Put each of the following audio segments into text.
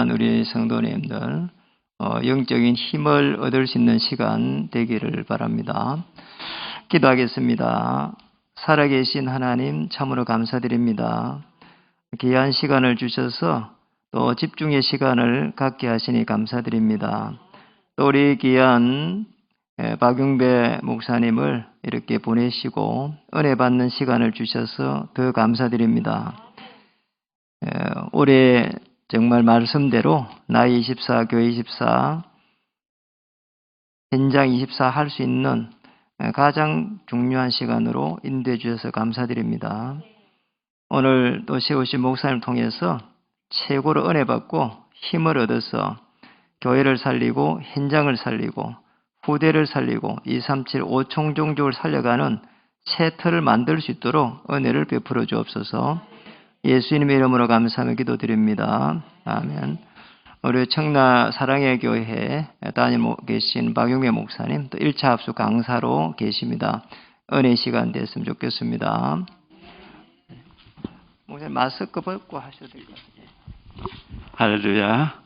귀한 우리 성도님들, 영적인 힘을 얻을 수 있는 시간 되기를 바랍니다. 기도하겠습니다. 살아계신 하나님 참으로 감사드립니다. 귀한 시간을 주셔서 또 집중의 시간을 갖게 하시니 감사드립니다. 또 우리 귀한 박용배 목사님을 이렇게 보내시고 은혜 받는 시간을 주셔서 더 감사드립니다. 올해 정말 말씀대로 나이 24, 교회 24, 현장 24 할 수 있는 가장 중요한 시간으로 인도해 주셔서 감사드립니다. 오늘 또 세우신 목사님을 통해서 최고로 은혜 받고 힘을 얻어서 교회를 살리고 현장을 살리고 후대를 살리고 237 5총종족을 살려가는 새 틀을 만들 수 있도록 은혜를 베풀어 주옵소서. 예수님의 이름으로 감사하며 기도드립니다. 아멘. 우리 청라 사랑의 교회 다니고 계신 박용배 목사님 또 1차 합수 강사로 계십니다. 은혜 시간 됐으면 좋겠습니다. 목사님 마스크 벗고 하셔도 될 것 같아요. 할렐루야.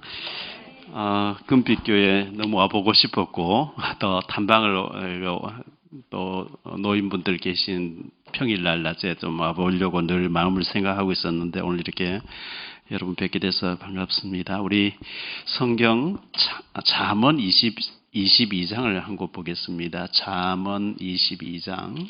금빛교회 너무 와보고 싶었고 또 탐방을 또 노인분들 계신 평일날 낮에 좀 와보려고 늘 마음을 생각하고 있었는데 오늘 이렇게 여러분 뵙게 돼서 반갑습니다. 우리 성경 잠언 22장을 한 곳 보겠습니다. 잠언 22장.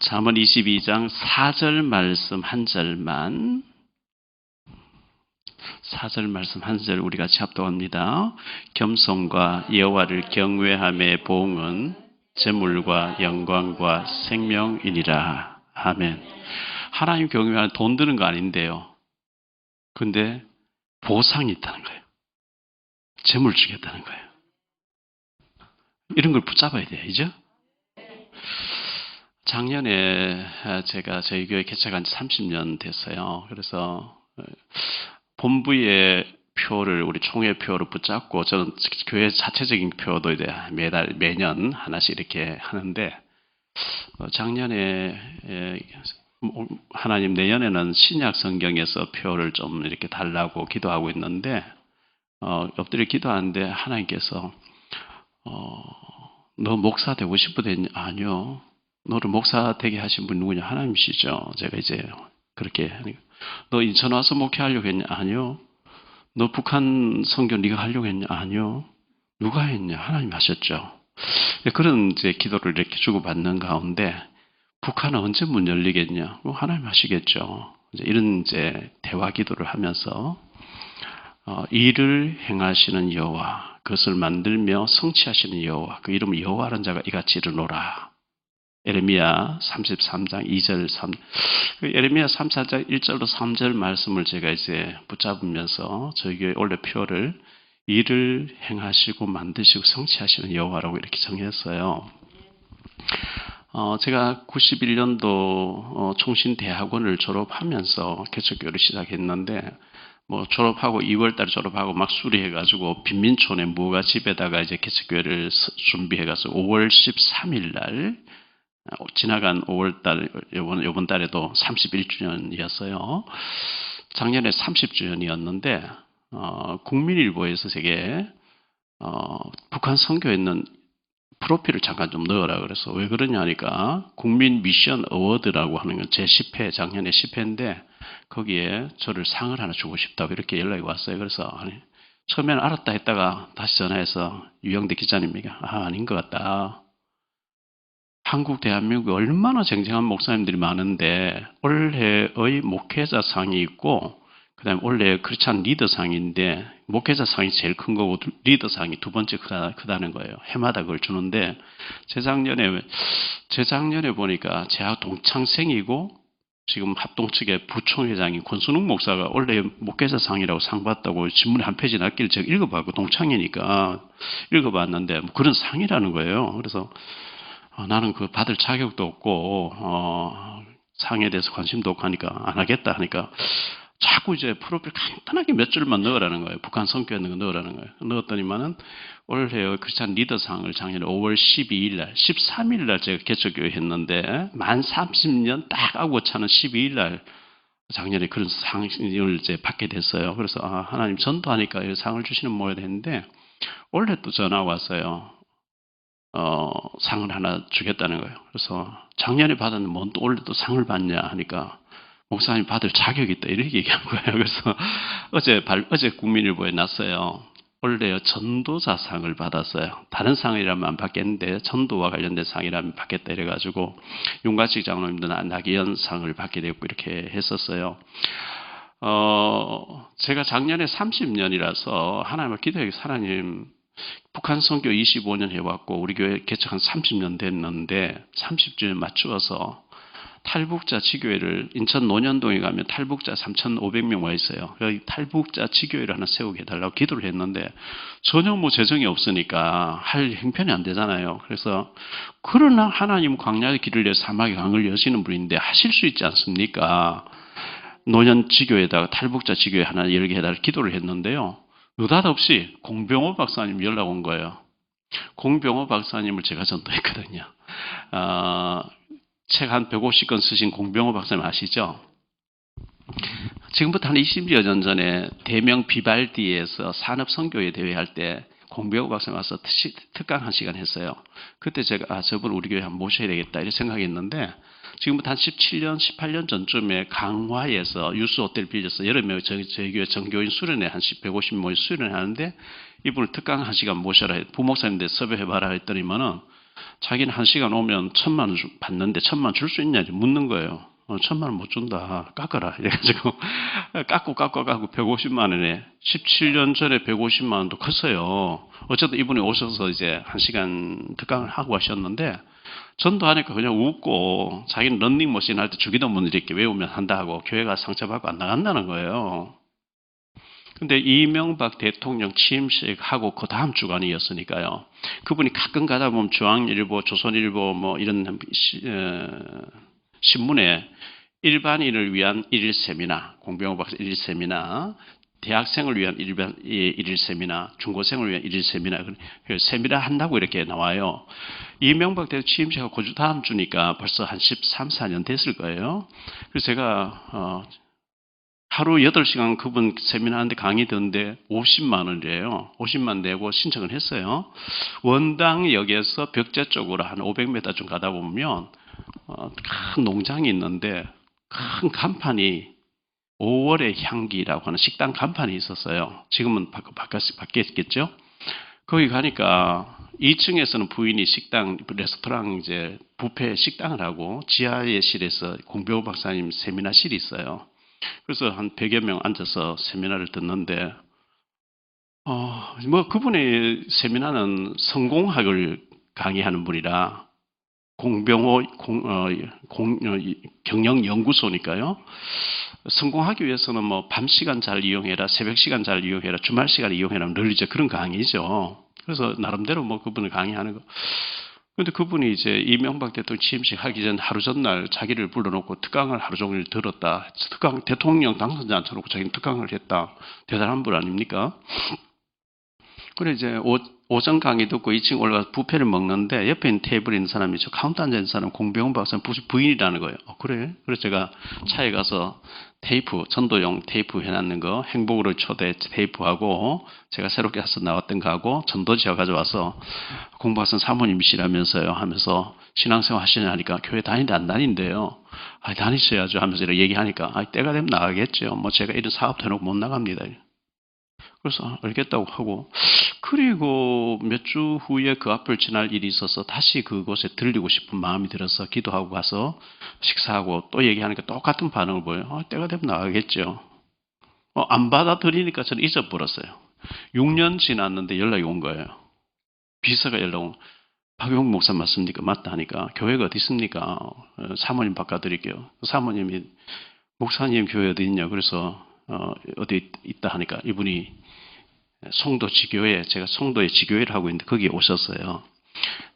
잠언 22장 4절 말씀 한 절만 4절 말씀 한 절 우리 같이 합독합니다. 겸손과 여호와를 경외함의 보응은 재물과 영광과 생명이니라. 아멘. 하나님 경외하는 돈 드는 거 아닌데요. 근데 보상이 있다는 거예요. 재물 주겠다는 거예요. 이런 걸 붙잡아야 돼요. 이죠? 작년에 제가 저희 교회 개척한 지 30년 됐어요. 그래서 본부의 표를 우리 총회 표를 붙잡고 저는 교회 자체적인 표도 이제 매년 하나씩 이렇게 하는데 작년에 하나님 내년에는 신약 성경에서 표를 좀 이렇게 달라고 기도하고 있는데 엎드려 기도하는데 하나님께서 너 목사 되고 싶으냐? 아니요. 너를 목사 되게 하신 분 누구냐? 하나님이시죠. 제가 이제 그렇게 하니까 너 인천 와서 목회하려고 했냐? 아니요. 너 북한 선교 네가 하려고 했냐? 아니요. 누가 했냐? 하나님 하셨죠. 그런 이제 기도를 이렇게 주고받는 가운데 북한은 언제 문 열리겠냐? 하나님 하시겠죠. 이런 이제 대화 기도를 하면서 일을 행하시는 여호와, 그것을 만들며 성취하시는 여호와, 그 이름은 여호와라는 자가 이같이 이르노라. 에레미야 33장 2절 3, 에레미야 34장 1절로 3절 말씀을 제가 이제 붙잡으면서 저희 교회 원래 표를 일을 행하시고 만드시고 성취하시는 여호와라고 이렇게 정했어요. 제가 91년도 총신대학원을 졸업하면서 개척교회를 시작했는데 졸업하고 2월달에 졸업하고 막 수리해가지고 빈민촌에 무허가 집에다가 이제 개척교회를 준비해가서 5월 13일 날 지나간 5월달 이번 달에도 31주년이었어요. 작년에 30주년이었는데 국민일보에서 제게 북한 선교에 있는 프로필을 잠깐 좀 넣어라 그래서 왜 그러냐 하니까 국민 미션 어워드라고 하는 건 제 10회 작년에 10회인데 거기에 저를 상을 하나 주고 싶다고 이렇게 연락이 왔어요. 그래서 처음에는 알았다 했다가 다시 전화해서 유영대 기자님에게 아닌 것 같다. 한국 대한민국에 얼마나 쟁쟁한 목사님들이 많은데 올해의 목회자상이 있고 그다음에 올해 크리스찬 리더상인데 목회자상이 제일 큰 거고 리더상이 두 번째 크다는 거예요. 해마다 그걸 주는데 재작년에 보니까 제가 동창생이고 지금 합동 측의 부총회장인 권순욱 목사가 원래 목회자상이라고 상 받다고 신문에 한 페이지 났길 제가 읽어봤고 동창이니까 읽어봤는데 그런 상이라는 거예요. 그래서 나는 그 받을 자격도 없고 상에 대해서 관심도 없고 하니까 안 하겠다 하니까 자꾸 이제 프로필 간단하게 몇 줄만 넣으라는 거예요. 북한 선교에 있는 거 넣으라는 거예요. 넣었더니만은 올해 크리스찬 리더상을 작년에 5월 12일 날, 13일 날 제가 개척교회 했는데 만 30년 딱 하고 차는 12일 날 작년에 그런 상을 이제 받게 됐어요. 그래서 하나님 전도하니까 이 상을 주시는 모양이 됐는데 올해 또 전화 왔어요. 상을 하나 주겠다는 거예요. 그래서 작년에 받았는데 뭔 또 올해 또 상을 받냐 하니까 목사님 받을 자격이 있다 이렇게 얘기한 거예요. 그래서 어제 국민일보에 났어요. 원래 전도자상을 받았어요. 다른 상이라면 안 받겠는데 전도와 관련된 상이라면 받겠다 이래가지고 윤가식 장로님도 나기현 상을 받게 됐고 이렇게 했었어요. 제가 작년에 30년이라서 하나님을 기도해 하나님 북한 선교 25년 해왔고 우리 교회 개척한 30년 됐는데 30주년 맞추어서 탈북자 지교회를 인천 논현동에 가면 탈북자 3,500명 와 있어요. 탈북자 지교회를 하나 세우게 해달라고 기도를 했는데 전혀 뭐 재정이 없으니까 할 형편이 안 되잖아요. 그래서 그러나 하나님 광야의 길을 내 사막의 강을 여시는 분인데 하실 수 있지 않습니까? 논현 지교회에다가 탈북자 지교회 하나 열게 해달라고 기도를 했는데요. 느닷없이 공병호 박사님 연락 온 거예요. 공병호 박사님을 제가 전도했거든요. 책 한 150권 쓰신 공병호 박사님 아시죠? 지금부터 한 20여 년 전에 대명 비발디에서 산업선교회 대회 할 때 공병호 박사님 와서 특강 한 시간 했어요. 그때 제가 저분 우리 교회 한번 모셔야 되겠다 이렇게 생각했는데 지금부터 한 17년, 18년 전쯤에 강화에서 유스호텔 빌려서 여름에 저희 교회 정교인 수련회 한 150명 수련회 하는데 이분을 특강 한 시간 모셔라 부목사님들 섭외해봐라 했더니만은 자기는 한 시간 오면 1,000만 원 받는데 1,000만 줄 수 있냐 묻는 거예요. 1,000만 원 못 준다. 깎아라. 이래가지고 깎고 150만 원에 17년 전에 150만 원도 컸어요. 어쨌든 이분이 오셔서 이제 한 시간 특강을 하고 하셨는데 전도하니까 그냥 웃고 자기는 런닝머신 할 때 주기도문 이렇게 외우면 한다 하고 교회가 상처받고 안 나간다는 거예요. 근데 이명박 대통령 취임식하고 그 다음 주간이었으니까요. 그분이 가끔 가다 보면 중앙일보, 조선일보 뭐 이런 신문에 일반인을 위한 일일 세미나, 공병호 박사 일일 세미나, 대학생을 위한 일일 세미나, 중고생을 위한 일일 세미나, 세미나 한다고 이렇게 나와요. 이명박 대통령 취임식하고 그 다음 주니까 벌써 한 13, 14년 됐을 거예요. 그래서 제가 하루 8시간 그분 세미나 하는데 강의 듣는데 50만 원이래요. 50만 내고 신청을 했어요. 원당역에서 벽제 쪽으로 한 500m 좀 가다 보면 큰 농장이 있는데 큰 간판이 5월의 향기라고 하는 식당 간판이 있었어요. 지금은 바뀌었겠죠? 거기 가니까 2층에서는 부인이 식당, 레스토랑 이제 뷔페 식당을 하고 지하의 실에서 공병호 박사님 세미나실이 있어요. 그래서 한 100여 명 앉아서 세미나를 듣는데, 뭐 그분의 세미나는 성공학을 강의하는 분이라 공병호 경영연구소니까요. 성공하기 위해서는 뭐 밤 시간 잘 이용해라, 새벽 시간 잘 이용해라, 주말 시간 이용해라, 늘 이제 그런 강의죠. 그래서 나름대로 뭐 그분을 강의하는 거. 근데 그분이 이제 이명박 대통령 취임식 하기 전 하루 전날 자기를 불러놓고 특강을 하루 종일 들었다. 특강, 대통령 당선자 앉혀놓고 자기는 특강을 했다. 대단한 분 아닙니까? 그래 이제 오전 강의 듣고 2층 올라가서 뷔페를 먹는데 옆에 있는 테이블에 있는 사람이 저 카운터 앉아 있는 사람 공병호 박사님 부인이라는 거예요. 그래? 그래서 제가 차에 가서 테이프, 전도용 테이프 해놨는 거 행복으로 초대 테이프하고 제가 새롭게 해서 나왔던 거하고 전도지와 가져와서 공박선 사모님이시라면서요 하면서 신앙생활 하시냐 하니까 교회 다니는데 안 다닌대요. 다니셔야죠 하면서 이렇게 얘기하니까 때가 되면 나가겠죠. 뭐 제가 이런 사업도 해놓고 못 나갑니다. 그래서 알겠다고 하고 그리고 몇 주 후에 그 앞을 지날 일이 있어서 다시 그곳에 들리고 싶은 마음이 들어서 기도하고 가서 식사하고 또 얘기하니까 똑같은 반응을 보여요. 때가 되면 나가겠죠. 안 받아들이니까 저는 잊어버렸어요. 6년 지났는데 연락이 온 거예요. 비서가 연락 온 박용 목사 맞습니까? 맞다 하니까 교회가 어디 있습니까? 사모님 바꿔드릴게요. 사모님이 목사님 교회 어디 있냐 그래서 어디 있다 하니까 이분이 송도 지교회, 제가 송도에 지교회를 하고 있는데 거기에 오셨어요.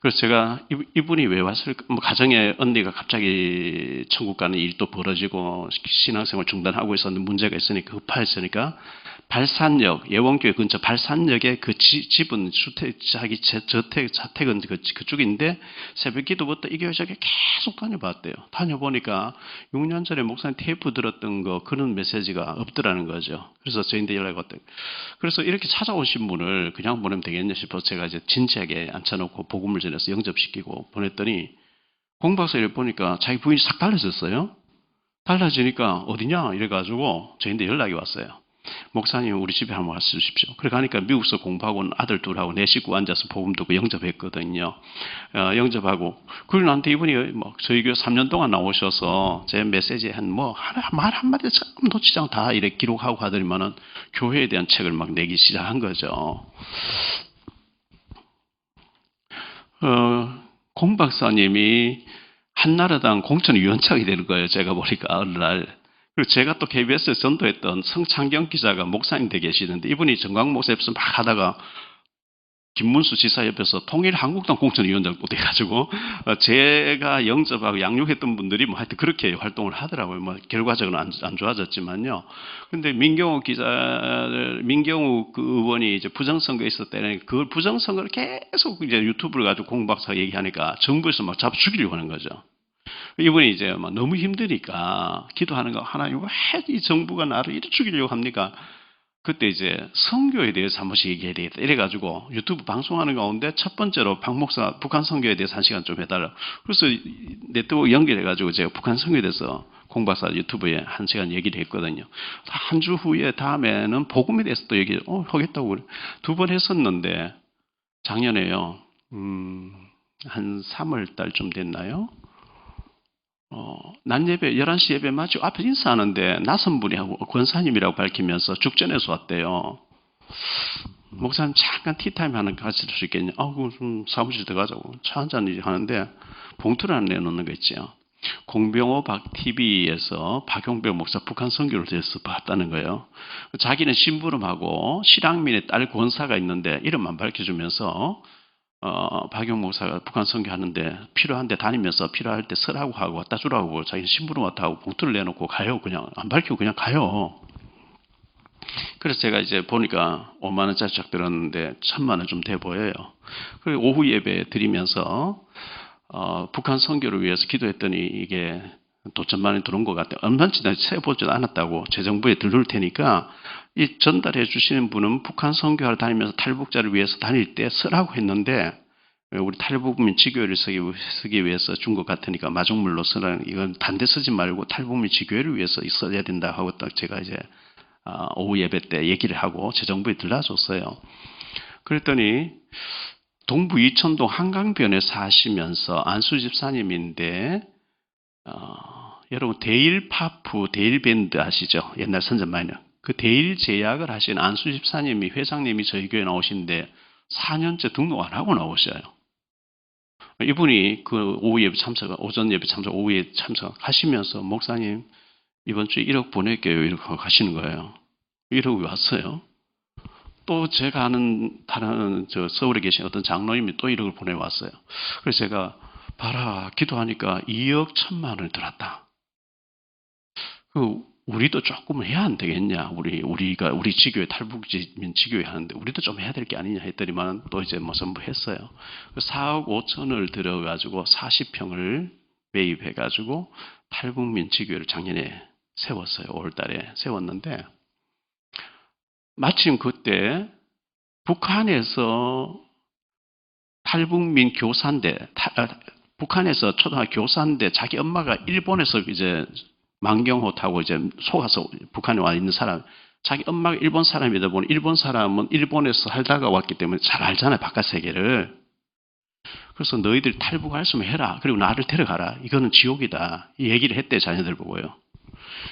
그래서 제가 이분이 왜 왔을까? 뭐 가정에 언니가 갑자기 천국 가는 일도 벌어지고 신앙생활 중단하고 있었는데 문제가 있으니까 급하였으니까 발산역, 예원교회 근처 발산역에 그 집은 주택, 자기 자택은 그쪽인데 새벽 기도부터 이 교회 저게 계속 다녀봤대요. 다녀보니까 6년 전에 목사님 테이프 들었던 거 그런 메시지가 없더라는 거죠. 그래서 저희한테 연락이 왔대요. 그래서 이렇게 찾아오신 분을 그냥 보내면 되겠냐 싶어서 제가 이제 진지하게 앉혀놓고 복음을 전해서 영접시키고 보냈더니 공박사를 보니까 자기 부인이 싹 달라졌어요. 달라지니까 어디냐 이래가지고 저희한테 연락이 왔어요. 목사님 우리 집에 한번 와주십시오. 그래 가니까 미국서 공부하고 온 아들 둘하고 내 식구 앉아서 복음 듣고 영접했거든요. 영접하고 그리고 나한테 이분이 뭐 저희 교회 3년 동안 나오셔서 제 메시지에 말 한마디 참 놓치지 않고 다 이렇게 기록하고 하더니만은 교회에 대한 책을 막 내기 시작한 거죠. 공 박사님이 한나라당 공천위원장이 되는 거예요. 제가 보니까 어느 날. 그리고 제가 또 KBS에서 전도했던 성창경 기자가 목사님 되 계시는데 이분이 정광 목사 옆에서 막 하다가 김문수 지사 옆에서 통일한국당 공천위원장도 돼가지고 제가 영접하고 양육했던 분들이 뭐 하여튼 그렇게 활동을 하더라고요. 뭐 결과적으로 안 좋아졌지만요. 근데 민경욱 그 의원이 이제 부정선거에 있었을 때는 그 부정선거를 계속 이제 유튜브를 가지고 공박사 얘기하니까 정부에서 막 잡아 죽이려고 하는 거죠. 이분이 이제 막 너무 힘드니까 기도하는 거 하나님 왜 이 정부가 나를 이렇게 죽이려고 합니까? 그때 이제 선교에 대해서 한 번씩 얘기해야 되겠다. 이래가지고 유튜브 방송하는 가운데 첫 번째로 박 목사 북한 선교에 대해서 한 시간 좀 해달라. 그래서 네트워크 연결해가지고 제가 북한 선교에 대해서 공박사 유튜브에 한 시간 얘기를 했거든요. 한 주 후에 다음에는 복음에 대해서 또 하겠다고 그래. 2번 했었는데 작년에요. 한 3월 달쯤 됐나요? 낮 예배, 11시 예배 마치고 앞에 인사하는데 낯선 분이 하고 권사님이라고 밝히면서 죽전에서 왔대요. 목사님 잠깐 티타임 하는 거 같이 수 있겠냐? 좀 사무실 들어가자고. 차 한잔 하는데 봉투를 하나 내놓는 거 있죠. 공병호 TV에서 박용병 목사 북한 선교를 대해서 봤다는 거예요. 자기는 심부름하고 실향민의 딸 권사가 있는데 이름만 밝혀주면서 박용 목사가 북한 선교하는데 필요한데 다니면서 필요할 때 서라고 하고 갖다 주라고 자기는 심부름 왔다 하고 봉투를 내놓고 가요. 그냥 안 밝히고 그냥 가요. 그래서 제가 이제 보니까 5만 원짜리 쫙 들었는데 1,000만 원 좀 돼 보여요. 그리고 오후 예배 드리면서 북한 선교를 위해서 기도했더니 이게 또 1,000만 원이 들어온 것 같아요. 얼마인지 세보지도 않았다고 재정부에 들러올 테니까 이 전달해 주시는 분은 북한 선교하러 다니면서 탈북자를 위해서 다닐 때 쓰라고 했는데 우리 탈북민 지교회를 쓰기 위해서 준 것 같으니까 마중물로 쓰라는 이건 단대 쓰지 말고 탈북민 지교회를 위해서 써야 된다 하고 딱 제가 이제 오후 예배 때 얘기를 하고 재정부에 들러줬어요. 그랬더니 동부 이천동 한강변에 사시면서 안수 집사님인데 여러분 데일파프 데일밴드 아시죠? 옛날 선전 마이너 그 데일 제약을 하신 안수 집사님이 회장님이 저희 교회 나오시는데 4년째 등록 안 하고 나오셔요. 이분이 그 오후 예배 참석, 오전 예배 참석, 오후 예배 참석하시면서 목사님 이번 주에 1억 보낼게요 이렇게 하시는 거예요. 1억이 왔어요. 또 제가 아는 다른 서울에 계신 어떤 장로님이 또 1억을 보내왔어요. 그래서 제가 봐라 기도하니까 2억 1,000만 원이 들어왔다. 우리도 조금은 해야 안 되겠냐? 우리 지교회 탈북민 지교회 하는데 우리도 좀 해야 될 게 아니냐 했더니만 또 이제 뭐 전부 했어요. 4억 5천을 들어가지고 40평을 매입해가지고 탈북민 지교회를 작년에 세웠어요. 5월달에 세웠는데 마침 그때 북한에서 탈북민 교사인데 북한에서 초등학교 교사인데 자기 엄마가 일본에서 이제 만경호 타고 이제 속아서 북한에 와 있는 사람, 자기 엄마가 일본 사람이다 보니 일본 사람은 일본에서 살다가 왔기 때문에 잘 알잖아요, 바깥 세계를. 그래서 너희들 탈북할 수 있으면 해라. 그리고 나를 데려가라. 이거는 지옥이다. 이 얘기를 했대, 자녀들 보고요.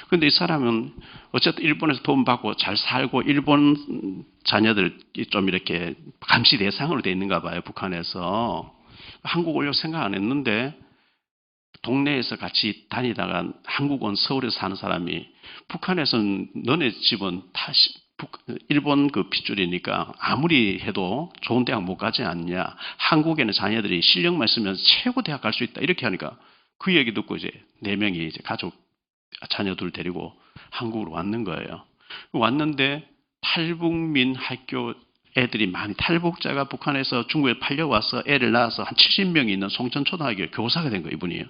근데 이 사람은 어쨌든 일본에서 돈 받고 잘 살고 일본 자녀들 좀 이렇게 감시 대상으로 돼 있는가 봐요, 북한에서. 한국 오려고 생각 안 했는데 동네에서 같이 다니다가 한국 온 서울에서 사는 사람이 북한에서는 너네 집은 일본 그 핏줄이니까 아무리 해도 좋은 대학 못 가지 않냐. 한국에는 자녀들이 실력만 있으면 최고 대학 갈 수 있다. 이렇게 하니까 그 얘기 듣고 이제 4명이 이제 가족, 자녀들 데리고 한국으로 왔는 거예요. 왔는데 탈북민 학교 애들이 많이 탈북자가 북한에서 중국에 팔려와서 애를 낳아서 한 70명이 있는 송천초등학교 교사가 된 거예요, 이분이요.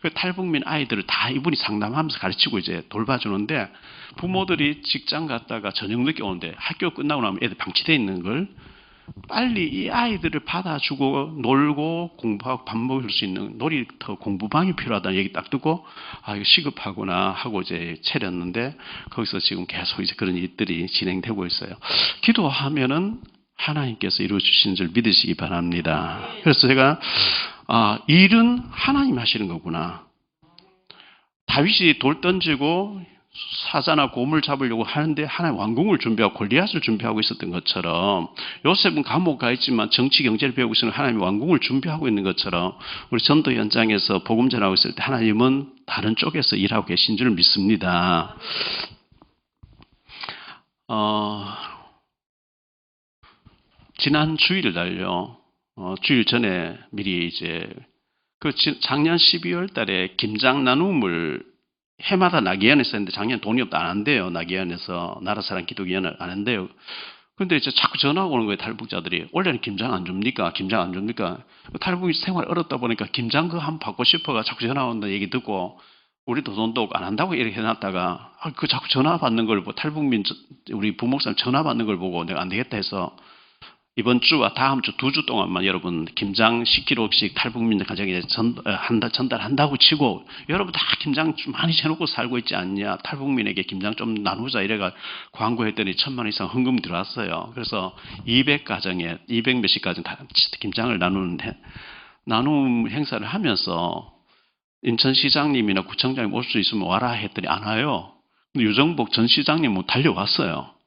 그 탈북민 아이들을 다 이분이 상담하면서 가르치고 이제 돌봐주는데 부모들이 직장 갔다가 저녁 늦게 오는데 학교 끝나고 나면 애들 방치되어 있는 걸 빨리 이 아이들을 받아주고 놀고 공부하고 밥 먹을 수 있는 놀이터 공부방이 필요하다는 얘기 딱 듣고 아 이거 시급하구나 하고 이제 차렸는데 거기서 지금 계속 이제 그런 일들이 진행되고 있어요. 기도하면은 하나님께서 이루어 주시는 줄 믿으시기 바랍니다. 그래서 제가 일은 하나님 하시는 거구나. 다윗이 돌 던지고 사자나 곰을 잡으려고 하는데 하나님 왕궁을 준비하고 골리앗을 준비하고 있었던 것처럼 요셉은 감옥 가 있지만 정치 경제를 배우고 있으면 하나님이 왕궁을 준비하고 있는 것처럼 우리 전도 현장에서 복음 전하고 있을 때 하나님은 다른 쪽에서 일하고 계신 줄 믿습니다. 지난 주일 날요. 주일 전에 미리 이제 작년 12월 달에 김장 나눔을 해마다 나기원에서 했는데 작년 돈이 없다 안 한대요. 나기원에서 나라사랑 기독위원회 안 한대요. 근데 이제 자꾸 전화가 오는 거예요. 탈북자들이. 원래는 김장 안 줍니까? 김장 안 줍니까? 탈북 생활 어렵다 보니까 김장 그거 한번 받고 싶어가 자꾸 전화 온다는 얘기 듣고 우리도 돈도 없고 안 한다고 이렇게 해놨다가 그 자꾸 전화 받는 걸 보고 탈북민 우리 부목사님 전화 받는 걸 보고 내가 안 되겠다 해서 이번 주와 다음 주 2주 동안만 여러분 김장 10kg씩 탈북민 가정에 전달한다고 치고 여러분 다 김장 좀 많이 해놓고 살고 있지 않냐. 탈북민에게 김장 좀 나누자 이래가 광고했더니 1,000만 원 이상 헌금이 들어왔어요. 그래서 200가정에 200 몇십 가정 다 김장을 나눔 행사를 하면서 인천시장님이나 구청장님 올 수 있으면 와라 했더니 안 와요. 근데 유정복 전 시장님은 달려왔어요.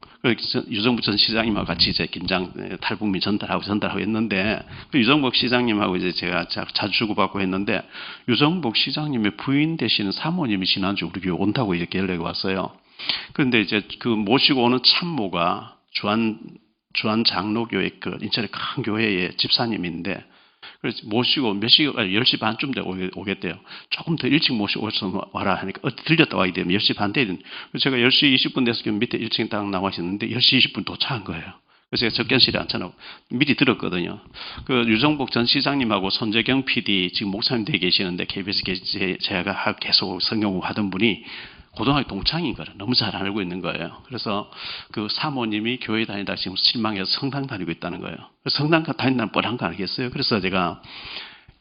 유정복 전 시장님하고 같이 이제 김장 탈북민 전달하고 했는데 유정복 시장님하고 이제 제가 자주 주고받고 했는데 유정복 시장님의 부인 되시는 사모님이 지난주 우리 교회 온다고 이렇게 연락이 왔어요. 그런데 이제 그 모시고 오는 참모가 주한 장로교회 그 인천의 큰 교회의 집사님인데 그래서 모시고 10시 반쯤 되고 오겠대요. 조금 더 일찍 모시고 와라 하니까 들렸다 와야 되면 10시 반 되는. 제가 10시 20분 돼서 밑에 1층에 딱 나와 있었는데 10시 20분 도착한 거예요. 그래서 제가 접견실에 앉혀놓고 미리 들었거든요. 그 유정복 전 시장님하고 손재경 PD 지금 목사님 되어 계시는데 KBS 제가 계속 성경을 하던 분이 고등학교 동창인 거를 너무 잘 알고 있는 거예요. 그래서 그 사모님이 교회 다니다 지금 실망해서 성당 다니고 있다는 거예요. 성당 다닌다는 뻔한 거 아니겠어요? 그래서 제가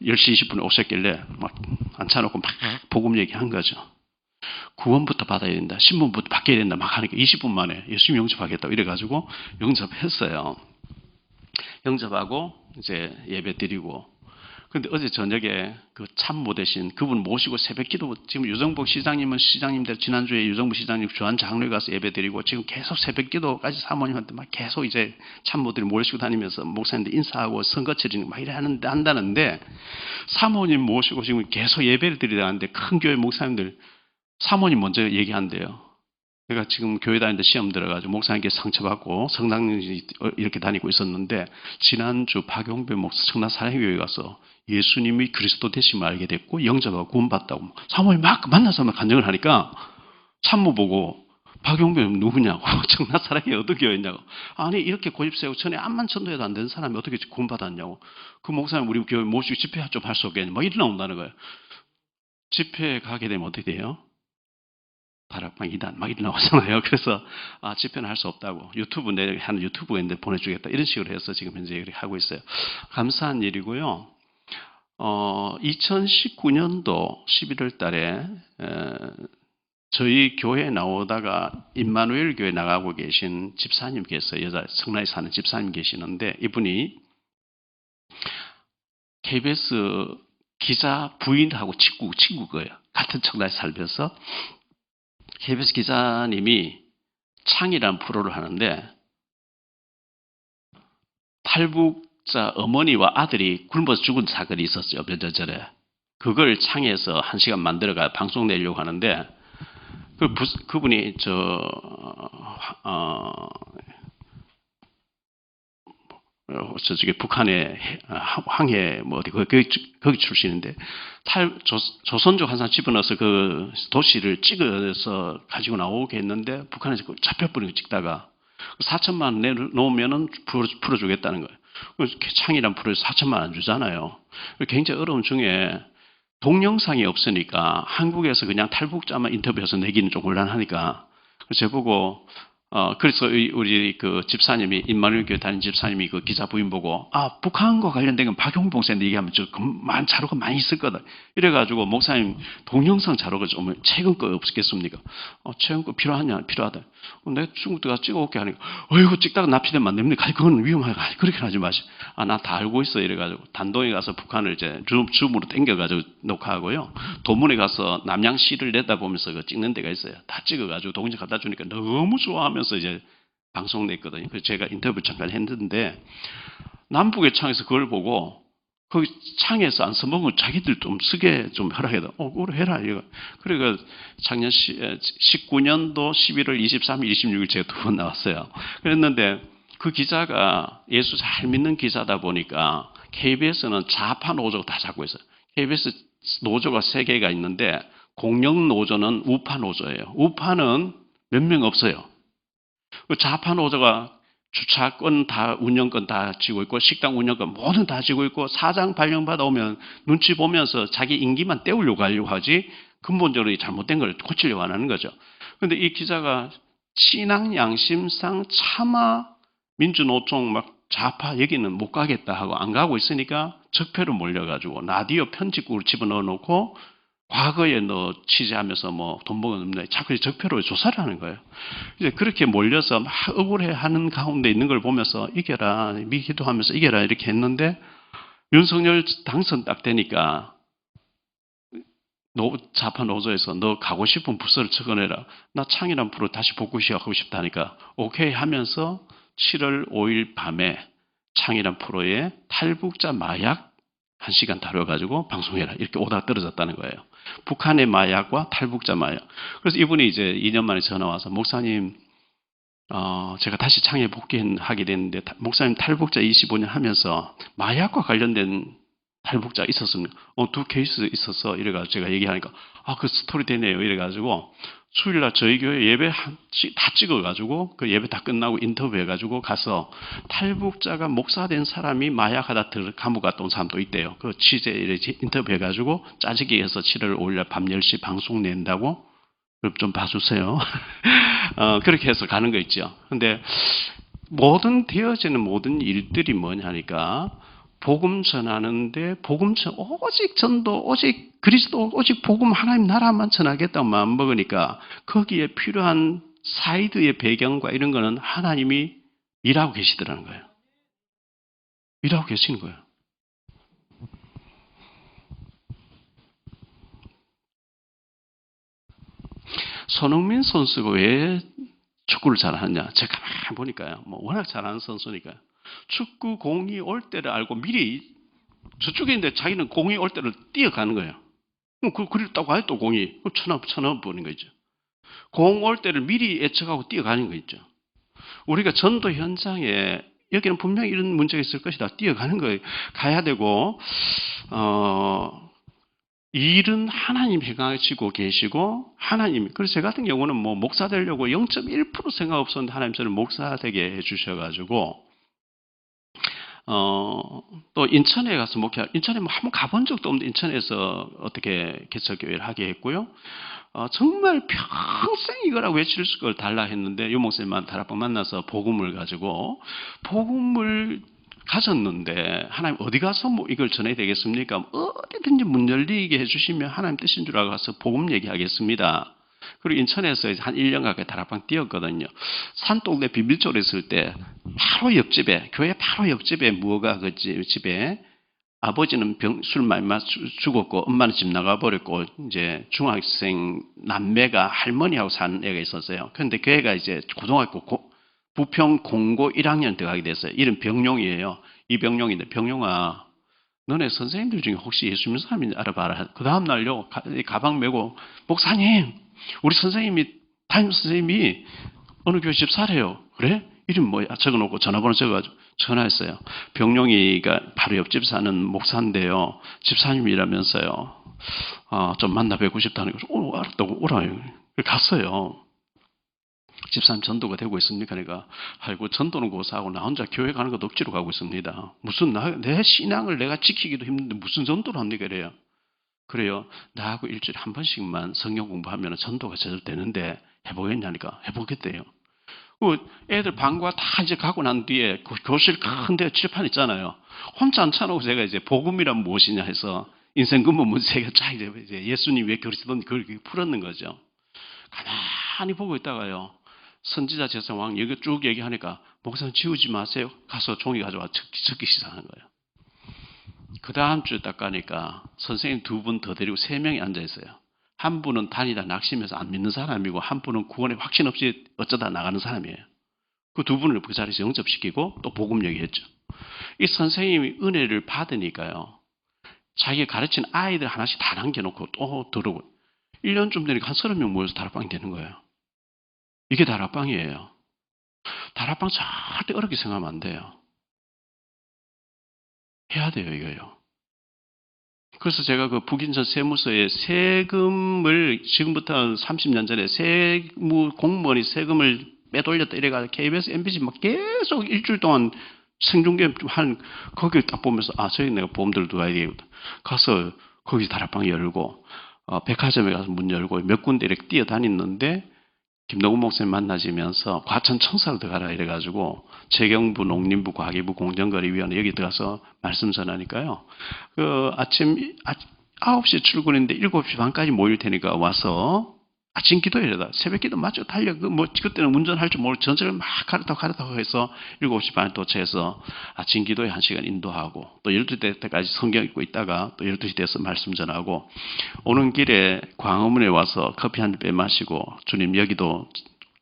10시 20분에 오셨길래 막 앉혀놓고 막 복음 얘기한 거죠. 구원부터 받아야 된다. 신분부터 바뀌어야 된다. 막 하니까 20분 만에 예수님 영접하겠다고 이래가지고 영접했어요. 영접하고 이제 예배 드리고 근데 어제 저녁에 그 참모 되신 그분 모시고 새벽 기도 지금 유정복 시장님은 시장님들 지난주에 유정복 시장님 주한 장로에 가서 예배 드리고 지금 계속 새벽 기도까지 사모님한테 막 계속 이제 참모들이 모시고 다니면서 목사님들 인사하고 선거 치르는 막 이래 한다는데 사모님 모시고 지금 계속 예배를 드리다는데 큰 교회 목사님들 사모님 먼저 얘기한대요. 내가 지금 교회 다니는데 시험 들어가지고 목사님께 상처받고 성당 이렇게 다니고 있었는데 지난주 박용배 목사 청라 사랑교회 가서 예수님이 그리스도 되심을 알게 됐고 영접하고 구원받다고 사모님 막 만나서 간증을 하니까 참모 보고 박용배 누구냐고 청라 사랑교회 어떤 교회냐고 아니 이렇게 고집 세우고 전에 암만 전도해도 안 되는 사람이 어떻게 구원받았냐고 그 목사님 우리 교회 모시고 집회 좀 할 수 없겠냐 막 이래 나온다는 거예요. 집회에 가게 되면 어떻게 돼요? 다락방 2단 막 이렇게 나오잖아요. 그래서 집회는 할 수 없다고 유튜브 내 하는 유튜브가 있는데 보내주겠다 이런 식으로 해서 지금 현재 이렇게 하고 있어요. 감사한 일이고요. 2019년도 11월 달에 저희 교회에 나오다가 임마누엘 교회 나가고 계신 집사님께서 여자 성남에 사는 집사님 계시는데 이분이 KBS 기자 부인하고 친구예요. 같은 청라에 살면서 KBS 기자님이 창이라는 프로를 하는데 탈북자 어머니와 아들이 굶어서 죽은 사건이 있었죠. 몇 년 전에. 그걸 창에서 1시간 만들어가 방송 내려고 하는데 그분이 저쪽에 북한의 황해 뭐 어디 거기 출신인데 조선족 한 사람 집어넣어서 그 도시를 찍어서 가지고 나오게 했는데 북한에서 잡혀버리고 찍다가 4천만 원 내놓으면은 풀어주겠다는 거예요. 창이란 풀어서 4천만 원 주잖아요. 굉장히 어려운 중에 동영상이 없으니까 한국에서 그냥 탈북자만 인터뷰해서 내기는 좀 곤란하니까 제보고 그래서 우리 그 집사님이 인마누엘 교회 다니는 집사님이 그 기자 부인 보고 북한과 관련된 건 박용봉 쌤 얘기하면 자료가 많이 있을 거다. 이래가지고 목사님 동영상 자료가 좀 최근 거 없겠습니까? 최근 거 필요하냐? 필요하다. 내가 중국 들어가 찍어올게 하니까 이거 찍다가 납치되면 안 됩니까? 그건 위험하니까 그렇게 하지 마시. 나 다 알고 있어. 이래가지고 단동에 가서 북한을 이제 줌으로 당겨가지고 녹화하고요. 도문에 가서 남양시를 내다보면서 그 찍는 데가 있어요. 다 찍어가지고 동영상 갖다 주니까 너무 좋아하면서 이제 방송 냈거든요. 그래서 제가 인터뷰 잠깐 했는데 남북의 창에서 그걸 보고 거기 창에서 안 써먹으면 자기들 좀 쓰게 좀 허락해라. 그래 해라. 이거. 그러니까 작년 19년도 11월 23일, 26일 제가 2번 나왔어요. 그랬는데 그 기자가 예수 잘 믿는 기자다 보니까 KBS는 좌파 노조가 다 잡고 있어요. KBS 노조가 3개가 있는데 공영 노조는 우파 노조예요. 우파는 몇 명 없어요. 그 좌파 노조가 주차권 다 운영권 다 쥐고 있고 식당 운영권 모든 다 쥐고 있고 사장 발령 받아오면 눈치 보면서 자기 임기만 때우려고 하려고 하지 근본적으로 잘못된 걸 고치려고 안 하는 거죠. 그런데 이 기자가 신앙 양심상 차마 민주노총 막 좌파 여기는 못 가겠다 하고 안 가고 있으니까 적폐로 몰려가지고 라디오 편집국을 집어넣어 놓고 과거에 너 취재하면서 뭐 돈 벌었는데 자꾸 적폐로 조사를 하는 거예요. 이제 그렇게 몰려서 막 억울해하는 가운데 있는 걸 보면서 이겨라, 기도하면서 이겨라 이렇게 했는데 윤석열 당선 딱 되니까 좌파 노조에서 너 가고 싶은 부서를 적어내라. 나 창이란 프로 다시 복구 시작하고 싶다니까 오케이 하면서 7월 5일 밤에 창이란 프로에 탈북자 마약 1시간 다뤄가지고 방송해라. 이렇게 오다가 떨어졌다는 거예요. 북한의 마약과 탈북자 마약. 그래서 이분이 이제 2년 만에 전화 와서 목사님, 제가 다시 창에 복귀하게 됐는데 목사님 탈북자 25년 하면서 마약과 관련된 탈북자 있었습니까? 2 케이스 있어서 이래가지고 제가 얘기하니까 그 스토리 되네요. 이래가지고 수요일날 저희 교회 예배 다 찍어가지고 그 예배 다 끝나고 인터뷰해가지고 가서 탈북자가 목사된 사람이 마약하다 감옥 갔다 온 사람도 있대요. 그 취재 인터뷰해가지고 짜집기 해서 7월 5일날 밤 10시 방송 낸다고 좀 봐주세요. 그렇게 해서 가는 거 있죠. 근데 되어지는 모든 일들이 뭐냐니까 복음 전하는데 오직 전도, 오직 그리스도, 오직 복음 하나님 나라만 전하겠다고 마음 먹으니까 거기에 필요한 사이드의 배경과 이런 거는 하나님이 일하고 계시더라는 거예요. 일하고 계시는 거예요. 손흥민 선수가 왜 축구를 잘하느냐? 제가 가만히 보니까요. 워낙 잘하는 선수니까요. 축구 공이 올 때를 알고 미리 저쪽에 있는데 자기는 공이 올 때를 뛰어가는 거예요. 그랬다고 해도 공이 쳐넣어버리는 거죠. 공 올 때를 미리 예측하고 뛰어가는 거 있죠. 우리가 전도 현장에 여기는 분명히 이런 문제가 있을 것이다. 뛰어가는 거예요. 가야 되고 일은 하나님 행하시고 계시고 하나님. 그래서 제 같은 경우는 목사 되려고 0.1% 생각 없었는데 하나님 저를 목사 되게 해주셔가지고 또 인천에 가서 인천에 한번 가본 적도 없는데 인천에서 어떻게 개척교회를 하게 했고요. 정말 평생 이거라고 외칠 걸 달라 했는데 유목사님만 다락방 만나서 복음을 가졌는데 하나님 어디 가서 이걸 전해야 되겠습니까? 어디든지 문 열리게 해주시면 하나님 뜻인 줄 알고 가서 복음 얘기하겠습니다. 그리고 인천에서 한 1년 가까이 다락방 뛰었거든요. 산동네 비밀조로 있을 때 바로 옆집에 교회 바로 옆집에 그 집에 아버지는 술 많이 죽었고 엄마는 집 나가버렸고 이제 중학생 남매가 할머니하고 사는 애가 있었어요. 그런데 그 애가 이제 고등학교 부평 공고 1학년 들어가게 됐어요. 이름 병용이에요. 이 병용인데 병용아 너네 선생님들 중에 혹시 예수 믿는 사람인지 알아봐라. 그 다음날요 가방 메고 목사님 우리 선생님이, 담임 선생님이 어느 교회 집사래요. 그래? 이름 뭐야? 적어놓고 전화번호 적어가지고 전화했어요. 병용이가 바로 옆집 사는 목사인데요. 집사님이라면서요. 좀 만나 뵙고 싶다는 거죠. 알았다고 오라요. 갔어요. 집사님 전도가 되고 있습니까? 내가 아이고 전도는 고사하고 나 혼자 교회 가는 것도 억지로 가고 있습니다. 무슨 내 신앙을 내가 지키기도 힘든데 무슨 전도를 합니까? 그래요. 그래요. 나하고 일주일에 한 번씩만 성경 공부하면 전도가 제대로 되는데 해보겠냐니까 해보겠대요. 애들 방과 다 이제 가고 난 뒤에 그 교실 큰데 칠판 있잖아요. 혼자 앉혀놓고 제가 이제 복음이란 무엇이냐 해서 인생 근본 문제 제가 쫙 이제 예수님 왜 그러시던 그걸 풀었는 거죠. 가만히 보고 있다가요. 선지자 제사왕 여기 쭉 얘기하니까 목사님 지우지 마세요. 가서 종이 가져와 적기 시작하는 거예요. 그 다음 주에 딱 가니까 선생님 2분 더 데리고 3명이 앉아 있어요. 한 분은 다니다 낙심해서 안 믿는 사람이고 한 분은 구원에 확신 없이 어쩌다 나가는 사람이에요. 그 2분을 그 자리에서 영접시키고 또 복음 얘기했죠. 이 선생님이 은혜를 받으니까요. 자기가 가르친 아이들 하나씩 다 남겨놓고 또 들어오고 1년쯤 되니까 한 30명 모여서 다락방이 되는 거예요. 이게 다락방이에요. 다락방 절대 어렵게 생각하면 안 돼요. 해야 돼요, 이거요. 그래서 제가 그 북인선 세무서에 세금을 지금부터 30년 전에 세무 공무원이 세금을 빼돌렸다 이래가지고 KBS, MBC 막 계속 일주일 동안 생중계 한 거기 딱 보면서 저기 내가 보험들 들어가야 되겠다. 가서 거기 다락방 열고 백화점에 가서 문 열고 몇 군데 이렇게 뛰어다녔는데 김동훈 목사님 만나시면서 과천 청사로 들어가라 이래가지고 재경부, 농림부, 과기부, 공정거래위원회 여기 들어가서 말씀 전하니까요. 그 아침 9시 출근인데 7시 반까지 모일 테니까 와서 아침 기도해라. 새벽 기도 맞죠? 달려. 그때는 운전할 줄 모르고 전철을 막 가르다고 해서 7시 반에 도착해서 아침 기도에 1시간 인도하고 또 12시 때까지 성경 읽고 있다가 또 12시 돼서 말씀 전하고 오는 길에 광화문에 와서 커피 한 잔 빼마시고 주님 여기도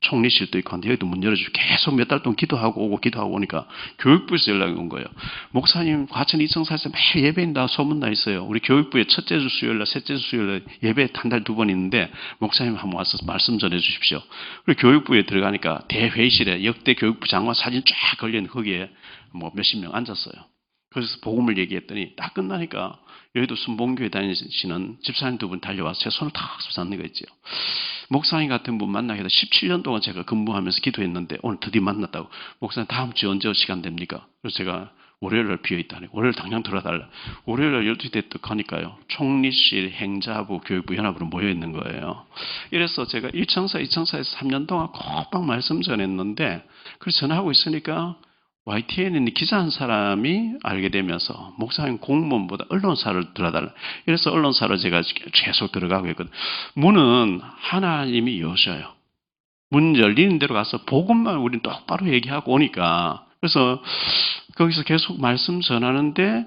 총리실도 있고 한데 여기도 문 열어주고 계속 몇 달 동안 기도하고 오니까 교육부에서 연락이 온 거예요. 목사님 과천 이청사에서 매일 예배인다 소문나 있어요. 우리 교육부에 첫째 주 수요일날 셋째 주 수요일날 예배 한 달 2번 있는데 목사님 한번 와서 말씀 전해 주십시오. 그리고 교육부에 들어가니까 대회의실에 역대 교육부 장관 사진 쫙 걸려있는 거기에 뭐 몇십 명 앉았어요. 그래서 복음을 얘기했더니 딱 끝나니까 여의도 순봉교회 다니시는 집사님 2분 달려와서 제 손을 탁 잡는 거 있죠. 목사님 같은 분 만나게 해서 17년 동안 제가 근무하면서 기도했는데 오늘 드디어 만났다고. 목사님 다음 주 언제 시간 됩니까? 그래서 제가 월요일날 비어있다니. 월요일 당장 들어달라. 월요일날 12시 때 딱 가니까요. 총리실, 행자부, 교육부, 연합으로 모여있는 거예요. 이래서 제가 1청사, 2청사에서 3년 동안 꼭박 말씀 전했는데 그래서 전화하고 있으니까 YTN에 기자 한 사람이 알게 되면서 목사님 공무원보다 언론사를 들어달라. 이래서 언론사로 제가 계속 들어가고 있거든. 문은 하나님이 여셔요. 문 열리는 대로 가서 복음만 우리는 똑바로 얘기하고 오니까. 그래서 거기서 계속 말씀 전하는데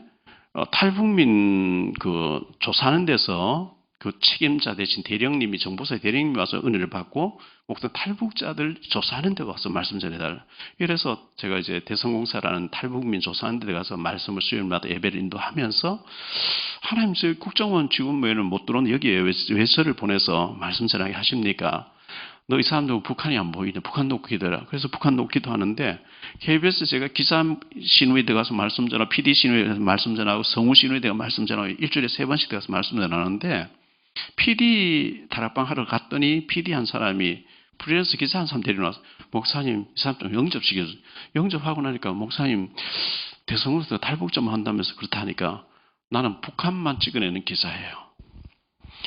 탈북민 그 조사하는 데서 그 책임자 대신 대령님이 정보사의 대령님이 와서 은혜를 받고 목사 탈북자들 조사하는 데 가서 말씀 전해달라. 이래서 제가 이제 대성공사라는 탈북민 조사하는 데 가서 말씀을 수요일마다 예배를 인도하면서 하나님 저희 국정원 직원회는 못 들어오는 여기에 왜 저를 보내서 말씀 전하게 하십니까? 너 이 사람들 북한이 안 보이냐? 북한 놓고 기도해라. 그래서 북한 놓고 기도하는데 KBS 제가 기자 신우에 들어가서 말씀 전하고 PD 신우에 들어가서 말씀 전하고 성우 신우에 들어가서 말씀 전하고 일주일에 3번씩 들어가서 말씀 전하는데 PD 다락방 하러 갔더니 PD 한 사람이 프리랜서 기자 한 사람 데려와서 목사님 이 사람 좀 영접시켜줘. 영접하고 나니까 목사님 대성으로서 탈북 좀 한다면서 그렇다니까 나는 북한만 찍어내는 기자예요.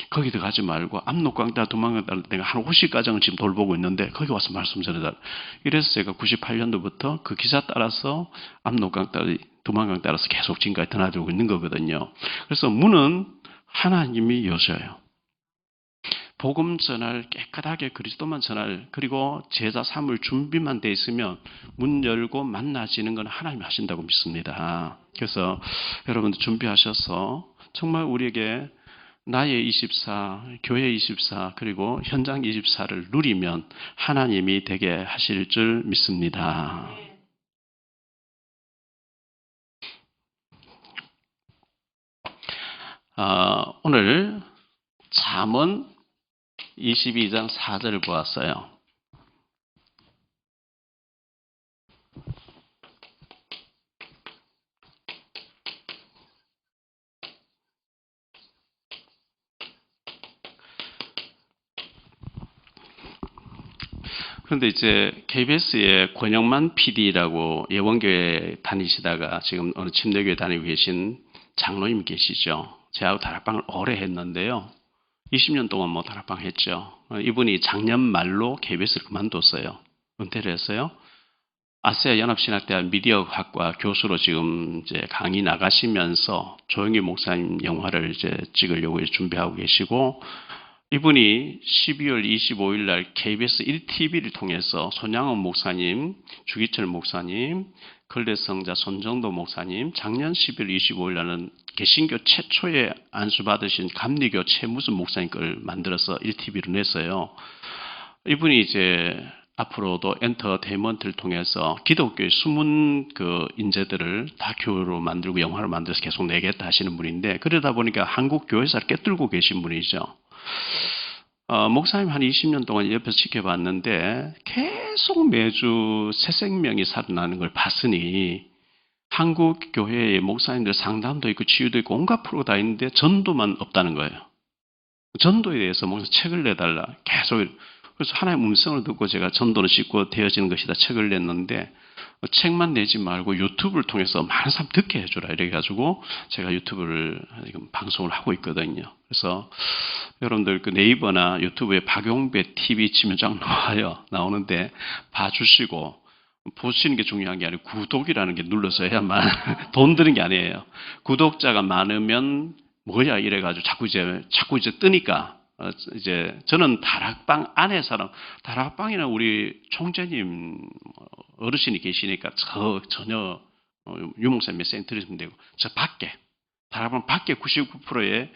거기 들어가지 말고 압록강따라 두만강따라 내가 한 50가정을 지금 돌보고 있는데 거기 와서 말씀 전해달라. 이래서 제가 98년도부터 그 기사 따라서 압록강따라 두만강 따라서 계속 지금까지 드나들고 있는 거거든요. 그래서 문은 하나님이 여셔요. 복음 전할 깨끗하게 그리스도만 전할 그리고 제자 삼을 준비만 돼 있으면 문 열고 만나지는 건 하나님이 하신다고 믿습니다. 그래서 여러분들 준비하셔서 정말 우리에게 나의 24, 교회 24, 그리고 현장 24를 누리면 하나님이 되게 하실 줄 믿습니다. 오늘 잠언 22장 4절을 보았어요. 그런데 이제 KBS의 권영만 PD라고 예원교회 다니시다가 지금 어느 침례교회 다니고 계신 장로님 계시죠. 제하고 다락방을 오래 했는데요. 20년 동안 뭐 다락방 했죠. 이분이 작년 말로 KBS를 그만뒀어요. 은퇴를 했어요. 아세아 연합신학대학 미디어학과 교수로 지금 이제 강의 나가시면서 조영기 목사님 영화를 이제 찍으려고 준비하고 계시고, 이분이 12월 25일 날 KBS 1TV를 통해서 손양원 목사님, 주기철 목사님, 걸레성자 손정도 목사님, 작년 12월 25일 날은 개신교 최초의 안수받으신 감리교 최무슨 목사님 걸 만들어서 1TV로 냈어요. 이분이 이제 앞으로도 엔터테인먼트를 통해서 기독교의 숨은 그 인재들을 다큐로 만들고 영화를 만들어서 계속 내겠다 하시는 분인데, 그러다 보니까 한국 교회사를 꿰뚫고 계신 분이죠. 목사님 한 20년 동안 옆에서 지켜봤는데 계속 매주 새 생명이 살아나는 걸 봤으니, 한국 교회의 목사님들 상담도 있고 치유도 있고 온갖 프로가 다 있는데 전도만 없다는 거예요. 전도에 대해서 목사 책을 내달라 계속. 그래서 하나님의 음성을 듣고 제가 전도는 쉽고 되어지는 것이다 책을 냈는데, 책만 내지 말고 유튜브를 통해서 많은 사람 듣게 해주라 이래가지고 제가 유튜브를 지금 방송을 하고 있거든요. 그래서 여러분들 그 네이버나 유튜브에 박용배 TV 치면 쫙 나오는데 봐주시고, 보시는 게 중요한 게 아니고 구독이라는 게 눌러서 해야만 돈 드는 게 아니에요. 구독자가 많으면 뭐야 이래가지고 자꾸 이제 뜨니까, 이제 저는 다락방 안에 사람, 다락방에는 우리 총재님 어르신이 계시니까 전혀 유목사님 메시지 들으시면 되고, 저 밖에 다락방 밖에 99%에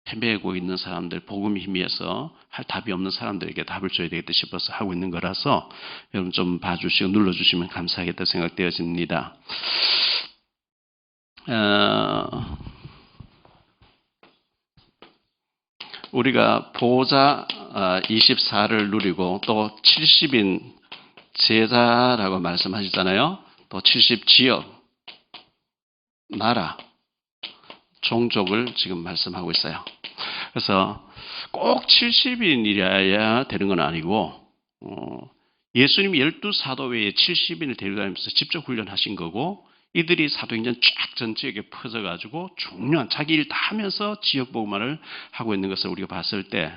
헤매고 있는 사람들, 복음이 희미해서 할 답이 없는 사람들에게 답을 줘야 되겠다 싶어서 하고 있는 거라서 여러분 좀 봐주시고 눌러주시면 감사하겠다 생각되어집니다. 우리가 보호자 24를 누리고 또 70인 제자라고 말씀하셨잖아요. 또 70지역, 나라, 종족을 지금 말씀하고 있어요. 그래서 꼭 70인이라야 되는 건 아니고, 예수님이 12사도 외에 70인을 데려다니면서 직접 훈련하신 거고, 이들이 사도행전 쫙 전 지역에 퍼져가지고 중요한 자기 일 다 하면서 지역 복음화를 하고 있는 것을 우리가 봤을 때,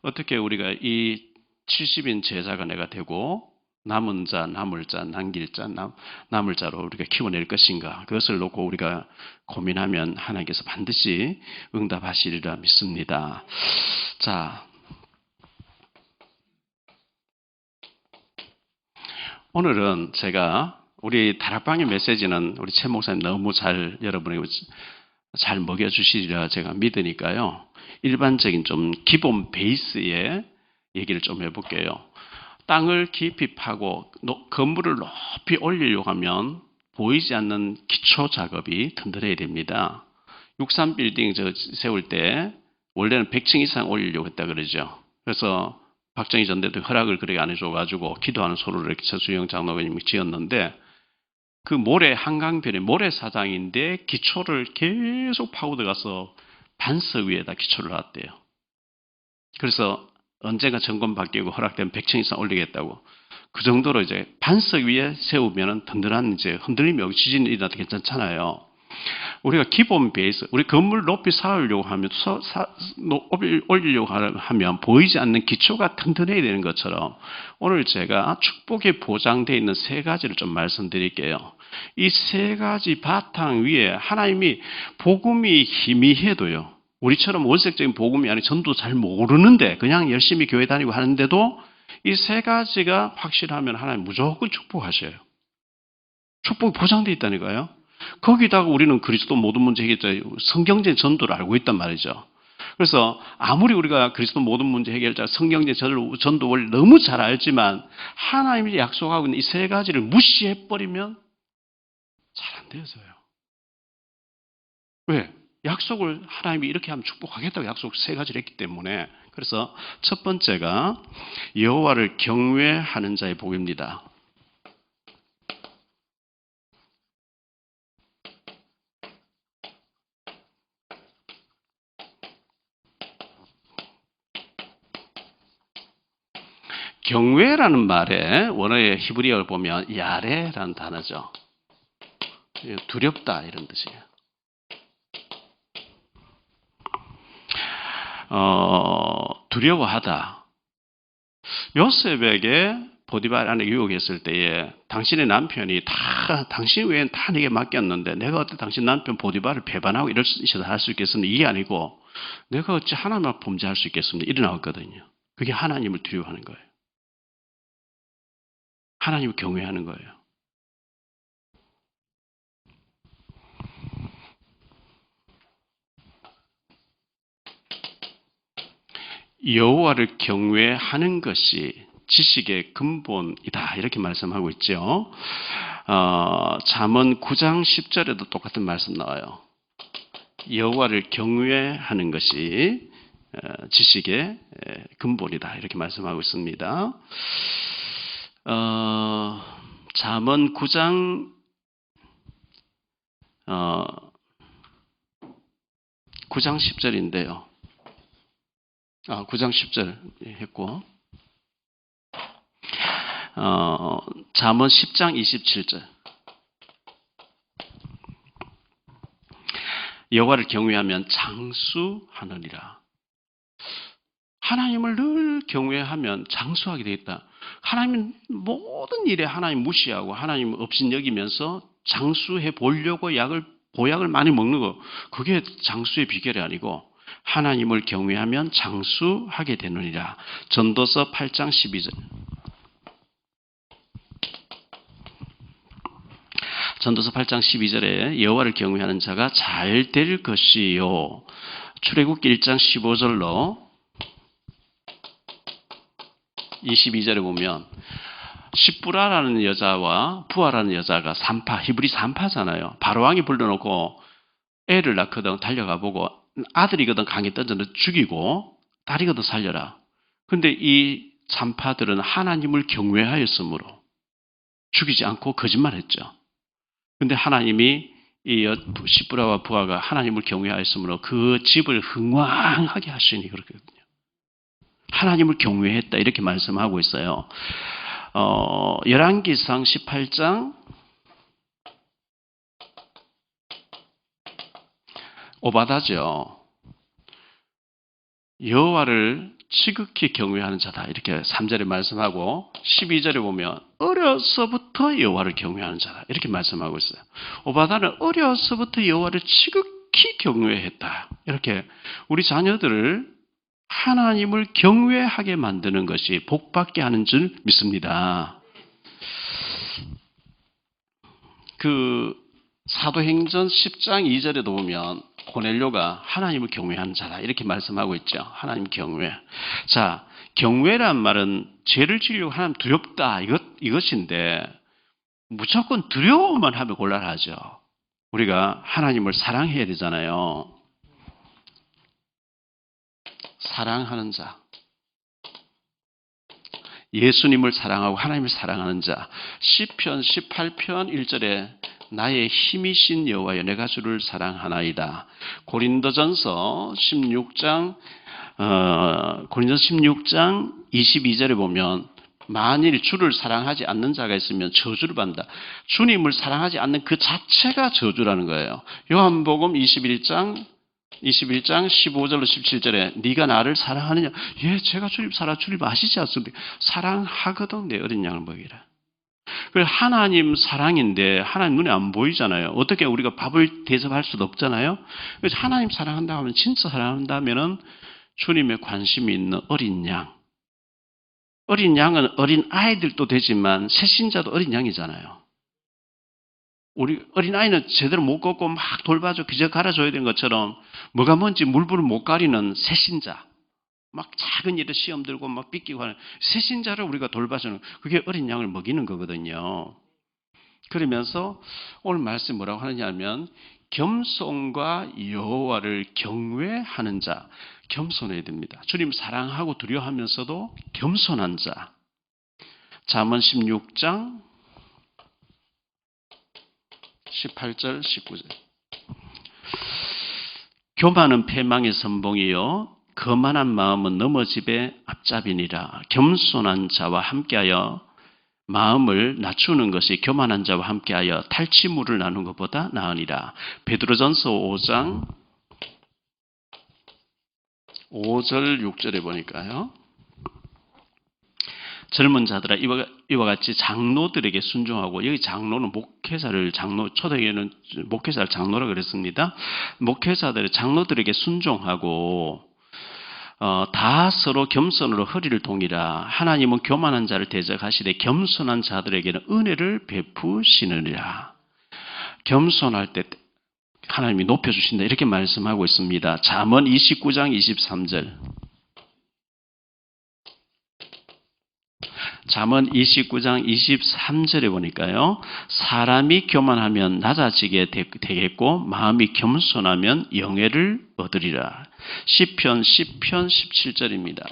어떻게 우리가 이 70인 제자가 내가 되고 남은 자, 남을 자, 남길 자, 남을 자로 우리가 키워낼 것인가, 그것을 놓고 우리가 고민하면 하나님께서 반드시 응답하시리라 믿습니다. 자, 오늘은 제가 우리 다락방의 메시지는 우리 최 목사님 너무 잘 여러분에게 잘 먹여주시리라 제가 믿으니까요. 일반적인 좀 기본 베이스의 얘기를 좀 해볼게요. 땅을 깊이 파고 건물을 높이 올리려고 하면 보이지 않는 기초 작업이 든든해야 됩니다. 63빌딩 세울 때 원래는 100층 이상 올리려고 했다 그러죠. 그래서 박정희 전 대통령 허락을 그렇게 안 해줘가지고 기도하는 소로를 이렇게 서수영 장로님이 지었는데, 그 모래 한강변에 모래사장인데 기초를 계속 파고 들어가서 반석 위에다 기초를 놨대요. 그래서 언젠가 정권 바뀌고 허락되면 100층 이상 올리겠다고. 그 정도로 이제 반석 위에 세우면은 든든한 이제 흔들림이 오고 지진이 일어나도 괜찮잖아요. 우리가 기본 베이스, 우리 건물 높이 쌓으려고 하면, 올리려고 하면 보이지 않는 기초가 튼튼해야 되는 것처럼, 오늘 제가 축복에 보장되어 있는 세 가지를 좀 말씀드릴게요. 이 세 가지 바탕 위에 하나님이 복음이 희미해도요, 우리처럼 원색적인 복음이 아니라 전도 잘 모르는데 그냥 열심히 교회 다니고 하는데도 이 세 가지가 확실하면 하나님 무조건 축복하셔요. 축복이 보장되어 있다니까요. 거기다가 우리는 그리스도 모든 문제 해결자, 성경적인 전도를 알고 있단 말이죠. 그래서 아무리 우리가 그리스도 모든 문제 해결자, 성경적인 전도 원리 너무 잘 알지만 하나님이 약속하고 있는 이 세 가지를 무시해버리면 잘 안 되어져요. 왜? 약속을 하나님이 이렇게 하면 축복하겠다고 약속 3가지를 했기 때문에 그래서 첫 번째가 여호와를 경외하는 자의 복입니다. 경외라는 말에 원어의 히브리어를 보면 야레라는 단어죠. 두렵다 이런 뜻이에요. 두려워하다. 요셉에게 보디발 안에 유혹했을 때에 당신의 남편이 다 당신 외엔 다 내게 맡겼는데 내가 어떻게 당신 남편 보디발을 배반하고 이럴 수 있어서 할 수 있겠습니까? 이게 아니고 내가 어찌 하나님 앞 범죄할 수 있겠습니까? 일어나왔거든요. 그게 하나님을 두려워하는 거예요. 하나님을 경외하는 거예요. 여호와를 경외하는 것이 지식의 근본이다. 이렇게 말씀하고 있죠. 잠언 9장 10절에도 똑같은 말씀 나와요. 여호와를 경외하는 것이 지식의 근본이다. 이렇게 말씀하고 있습니다. 잠언 9장 9장 10절인데요. 9장 10절 했고 잠언 10장 27절 여호와를 경외하면 장수하느니라. 하나님을 늘 경외하면 장수하게 되겠다. 하나님 모든 일에 하나님 무시하고 하나님 업신여기면서 장수해 보려고 보약을 많이 먹는 거 그게 장수의 비결이 아니고 하나님을 경외하면 장수하게 되느니라. 전도서 8장 12절. 전도서 8장 12절에 여호와를 경외하는 자가 잘 될 것이요. 출애굽기 1장 15절로 22절에 보면 십부라라는 여자와 부하라는 여자가 히브리 산파잖아요. 바로왕이 불러놓고 애를 낳거든 달려가 보고 아들이거든 강에 던져 죽이고 딸이거든 살려라. 그런데 이 산파들은 하나님을 경외하였으므로 죽이지 않고 거짓말했죠. 그런데 하나님이 이 십부라와 부하가 하나님을 경외하였으므로 그 집을 흥왕하게 하시니 그렇거든요. 하나님을 경외했다 이렇게 말씀하고 있어요. 열왕기상 18장 5바다죠. 여호와를 지극히 경외하는 자다 이렇게 3절에 말씀하고 12절에 보면 어려서부터 여호와를 경외하는 자다 이렇게 말씀하고 있어요. 오바다는 어려서부터 여호와를 지극히 경외했다. 이렇게 우리 자녀들을 하나님을 경외하게 만드는 것이 복받게 하는 줄 믿습니다. 사도행전 10장 2절에도 보면 고넬료가 하나님을 경외하는 자다 이렇게 말씀하고 있죠. 하나님 경외. 자, 경외란 말은 죄를 지으려고 하나님 두렵다 이것인데 무조건 두려워만 하면 곤란하죠. 우리가 하나님을 사랑해야 되잖아요. 사랑하는 자. 예수님을 사랑하고 하나님을 사랑하는 자. 시편 18편 1절에 나의 힘이신 여호와여 내가 주를 사랑하나이다. 고린도전서 16장 22절에 보면 만일 주를 사랑하지 않는 자가 있으면 저주를 받는다. 주님을 사랑하지 않는 그 자체가 저주라는 거예요. 요한복음 21장 15절로 17절에 네가 나를 사랑하느냐? 예, 제가 주님 주님 아시지 않습니까? 사랑하거든 내 어린 양을 먹이라. 그래서 하나님 사랑인데 하나님 눈에 안 보이잖아요. 어떻게 우리가 밥을 대접할 수도 없잖아요. 그래서 하나님 사랑한다 하면 진짜 사랑한다면은 주님의 관심이 있는 어린 양. 어린 양은 어린 아이들도 되지만 새신자도 어린 양이잖아요. 우리 어린아이는 제대로 못 걷고 막 돌봐줘, 기저 갈아줘야 되는 것처럼 뭐가 뭔지 물불을 못 가리는 새신자. 막 작은 일에 시험 들고 막 삐끼고 하는 새신자를 우리가 돌봐주는 그게 어린 양을 먹이는 거거든요. 그러면서 오늘 말씀 뭐라고 하느냐 하면 겸손과 여호와를 경외하는 자, 겸손해야 됩니다. 주님 사랑하고 두려워하면서도 겸손한 자. 잠언 16장 18절 19절. 교만은 패망의 선봉이요 거만한 마음은 넘어집의 앞잡이니라. 겸손한 자와 함께하여 마음을 낮추는 것이 교만한 자와 함께하여 탈취물을 나누는 것보다 나으니라. 베드로전서 5장 5절 6절에 보니까요. 젊은 자들아 이와 같이 장로들에게 순종하고, 여기 장로는 목회자를 초대에는 목회자를 장로라고 그랬습니다. 목회자들의 장로들에게 순종하고 다 서로 겸손으로 허리를 동이라. 하나님은 교만한 자를 대적하시되 겸손한 자들에게는 은혜를 베푸시느니라. 겸손할 때 하나님이 높여주신다 이렇게 말씀하고 있습니다. 잠언 29장 23절. 잠언 29장 23절에 보니까요. 사람이 교만하면 낮아지게 되겠고 마음이 겸손하면 영예를 얻으리라. 시편 17절입니다.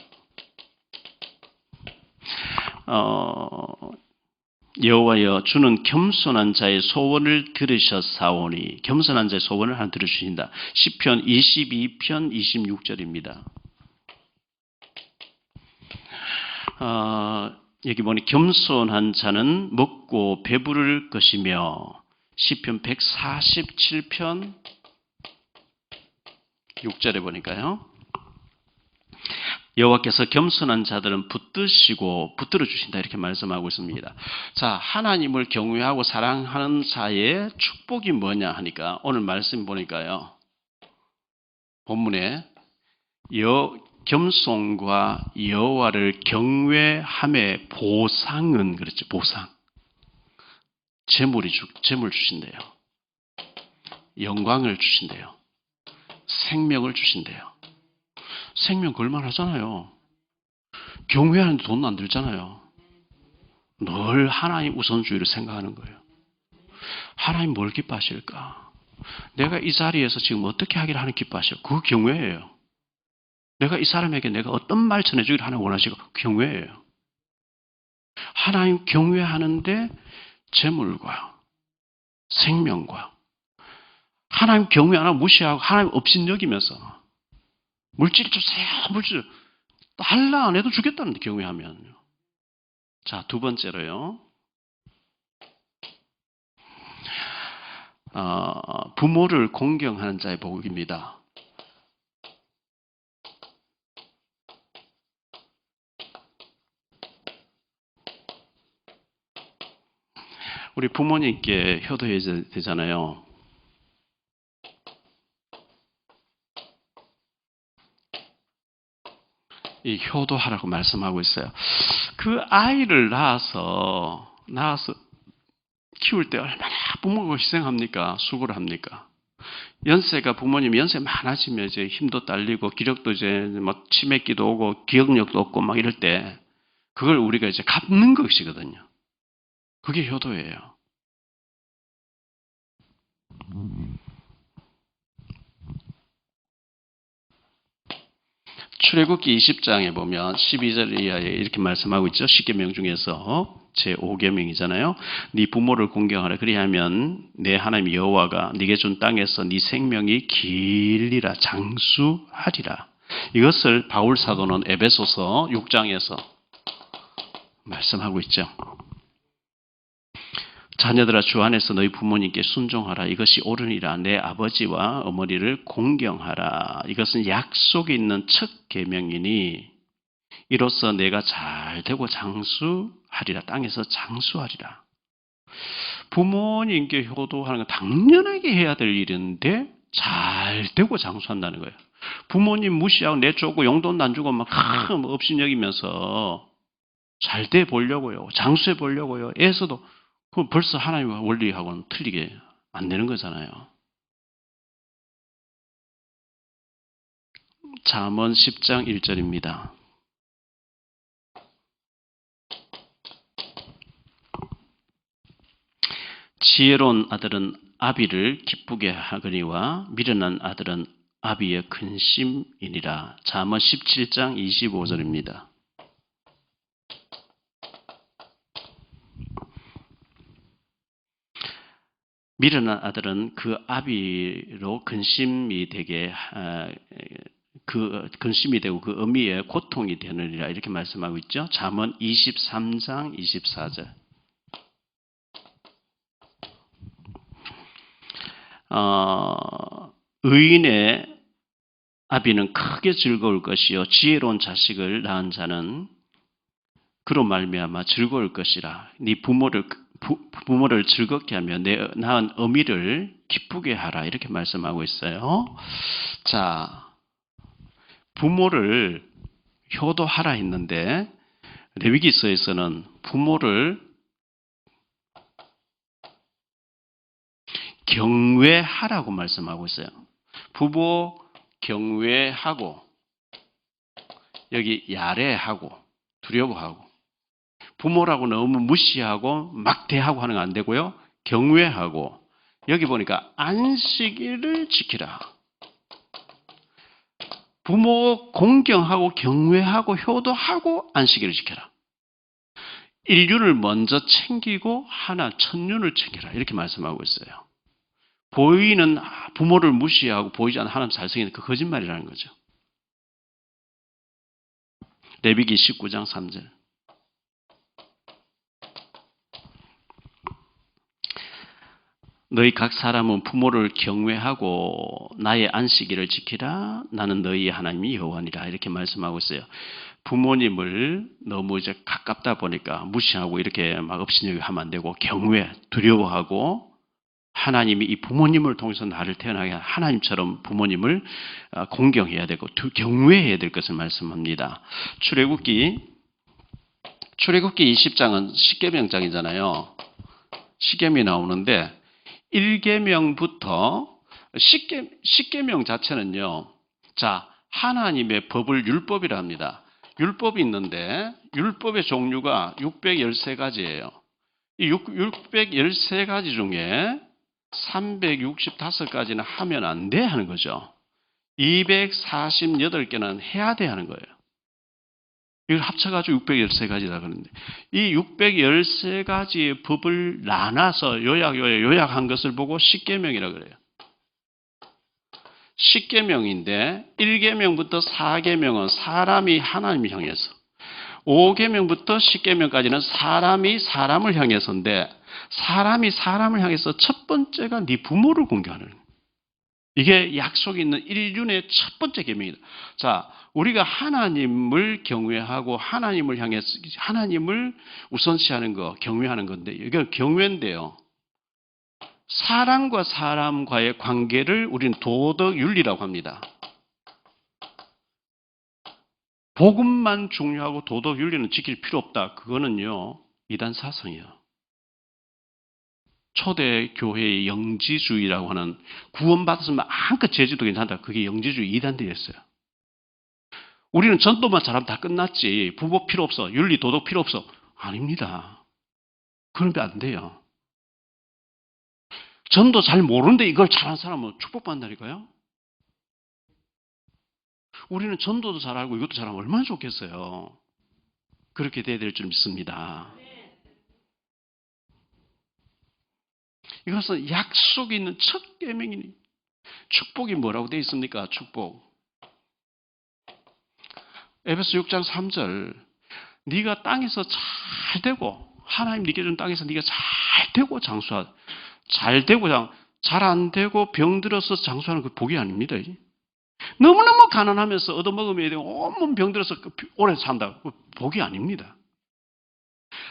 여호와여 주는 겸손한 자의 소원을 들으셨사오니. 겸손한 자의 소원을 하나 들으신다. 시편 22편 26절입니다. 여기 보니 겸손한 자는 먹고 배부를 것이며, 시편 147편 6절에 보니까요. 여호와께서 겸손한 자들은 붙들어 주신다 이렇게 말씀하고 있습니다. 자, 하나님을 경외하고 사랑하는 자의 축복이 뭐냐 하니까 오늘 말씀 보니까요. 본문에 겸손과 여호와를 경외함의 보상은 그렇죠. 보상. 재물 주신대요. 영광을 주신대요. 생명을 주신대요. 생명 걸만하잖아요. 경외하는데 돈 안 들잖아요. 늘 하나님 우선주의를 생각하는 거예요. 하나님 뭘 기뻐하실까? 내가 이 자리에서 지금 어떻게 하기를 하는 기뻐하시고, 그거 경외예요. 내가 이 사람에게 내가 어떤 말 전해주기를 하나 원하시고, 경외예요. 하나님 경외하는데 재물과 생명과, 하나님 경외 하나 무시하고 하나님 업신여기면서 물질 주세요, 물질 달라 안 해도 주겠다는데 경외하면. 자, 두 번째로요. 부모를 공경하는 자의 복입니다. 우리 부모님께 효도해야 되잖아요. 이 효도하라고 말씀하고 있어요. 그 아이를 낳아서 키울 때 얼마나 부모가 희생합니까? 수고를 합니까? 부모님 연세 많아지면 이제 힘도 딸리고 기력도 이제 뭐 치매기도 오고 기억력도 없고 막 이럴 때 그걸 우리가 이제 갚는 것이거든요. 그게 효도예요. 출애굽기 20장에 보면 12절 이하에 이렇게 말씀하고 있죠. 10계명 중에서 제5계명이잖아요. 네 부모를 공경하라. 그리하면 내 하나님 여호와가 네게 준 땅에서 네 생명이 길리라, 장수하리라. 이것을 바울 사도는 에베소서 6장에서 말씀하고 있죠. 자녀들아 주 안에서 너희 부모님께 순종하라. 이것이 옳으니라. 내 아버지와 어머니를 공경하라. 이것은 약속이 있는 첫 계명이니 이로써 내가 잘 되고 장수하리라. 땅에서 장수하리라. 부모님께 효도하는 건 당연하게 해야 될 일인데 잘 되고 장수한다는 거예요. 부모님 무시하고 내쫓고 용돈 안 주고 막 업신여기면서 잘 돼 보려고요. 장수해 보려고요. 애써도 그럼 벌써 하나님과 원리하고는 틀리게 안 되는 거잖아요. 잠언 10장 1절입니다. 지혜로운 아들은 아비를 기쁘게 하거니와 미련한 아들은 아비의 근심이니라. 잠언 17장 25절입니다. 미련한 아들은 그 아비로 근심이 되게 그 근심이 되고 그 어미의 고통이 되느니라 이렇게 말씀하고 있죠. 잠언 23장 24절. 의인의 아비는 크게 즐거울 것이요 지혜로운 자식을 낳은 자는 그로 말미암아 즐거울 것이라. 네 부모를 즐겁게 하며 내 낳은 어미를 기쁘게 하라 이렇게 말씀하고 있어요. 자, 부모를 효도하라 했는데 레위기서에서는 부모를 경외하라고 말씀하고 있어요. 부모 경외하고 여기 야래하고 두려워하고 부모라고 너무 무시하고 막 대하고 하는 거 안 되고요. 경외하고 여기 보니까 안식일을 지키라. 부모 공경하고 경외하고 효도하고 안식일을 지켜라. 인륜을 먼저 챙기고 천륜을 챙겨라 이렇게 말씀하고 있어요. 보이는 부모를 무시하고 보이지 않는 하나님 살성이는 그 거짓말이라는 거죠. 레위기 19장 3절. 너희 각 사람은 부모를 경외하고 나의 안식일을 지키라. 나는 너희의 하나님이 여호와니라 이렇게 말씀하고 있어요. 부모님을 너무 이제 가깝다 보니까 무시하고 이렇게 막 업신여기하면 안 되고 경외, 두려워하고 하나님이 이 부모님을 통해서 나를 태어나게 한 하나님처럼 부모님을 공경해야 되고 경외해야 될 것을 말씀합니다. 출애굽기 20장은 십계명장이잖아요. 십계명이 나오는데 1계명부터 십계명 자체는요. 자, 하나님의 법을 율법이라 합니다. 율법이 있는데 율법의 종류가 613가지예요. 이 613가지 중에 365가지는 하면 안 돼 하는 거죠. 248개는 해야 돼 하는 거예요. 이걸 합쳐가지고 613가지라 그러는데 이 613가지의 법을 나눠서 요약한 것을 보고 십계명이라 그래요. 십계명인데 1계명부터 4계명은 사람이 하나님을 향해서 5계명부터 10계명까지는 사람이 사람을 향해서인데 사람이 사람을 향해서 첫 번째가 네 부모를 공경하는 거예요. 이게 약속이 있는 인륜의 첫 번째 계명이다. 자, 우리가 하나님을 경외하고 하나님을 향해서 하나님을 우선시하는 거, 경외하는 건데 이게 경외인데요. 사람과 사람과의 관계를 우리는 도덕 윤리라고 합니다. 복음만 중요하고 도덕 윤리는 지킬 필요 없다. 그거는요. 이단 사상이에요. 초대 교회의 영지주의라고 하는 구원받았으면 마음껏 제주도 괜찮다. 그게 영지주의 이단들이었어요. 우리는 전도만 잘하면 다 끝났지. 부모 필요 없어. 윤리 도덕 필요 없어. 아닙니다. 그런데 안 돼요. 전도 잘 모르는데 이걸 잘하는 사람은 축복받는다니까요. 우리는 전도도 잘 알고 이것도 잘하면 얼마나 좋겠어요. 그렇게 돼야 될 줄 믿습니다. 이것은 약속이 있는 첫 계명이니 축복이 뭐라고 되어 있습니까? 축복. 에베소 6장 3절 네가 땅에서 잘 되고 하나님 네게 준 땅에서 네가 잘 되고 장수하 잘 되고 잘 안 되고 병들어서 장수하는 그 복이 아닙니다. 너무너무 가난하면서 얻어먹으면 되고 온몸 병들어서 오래 산다. 그 복이 아닙니다.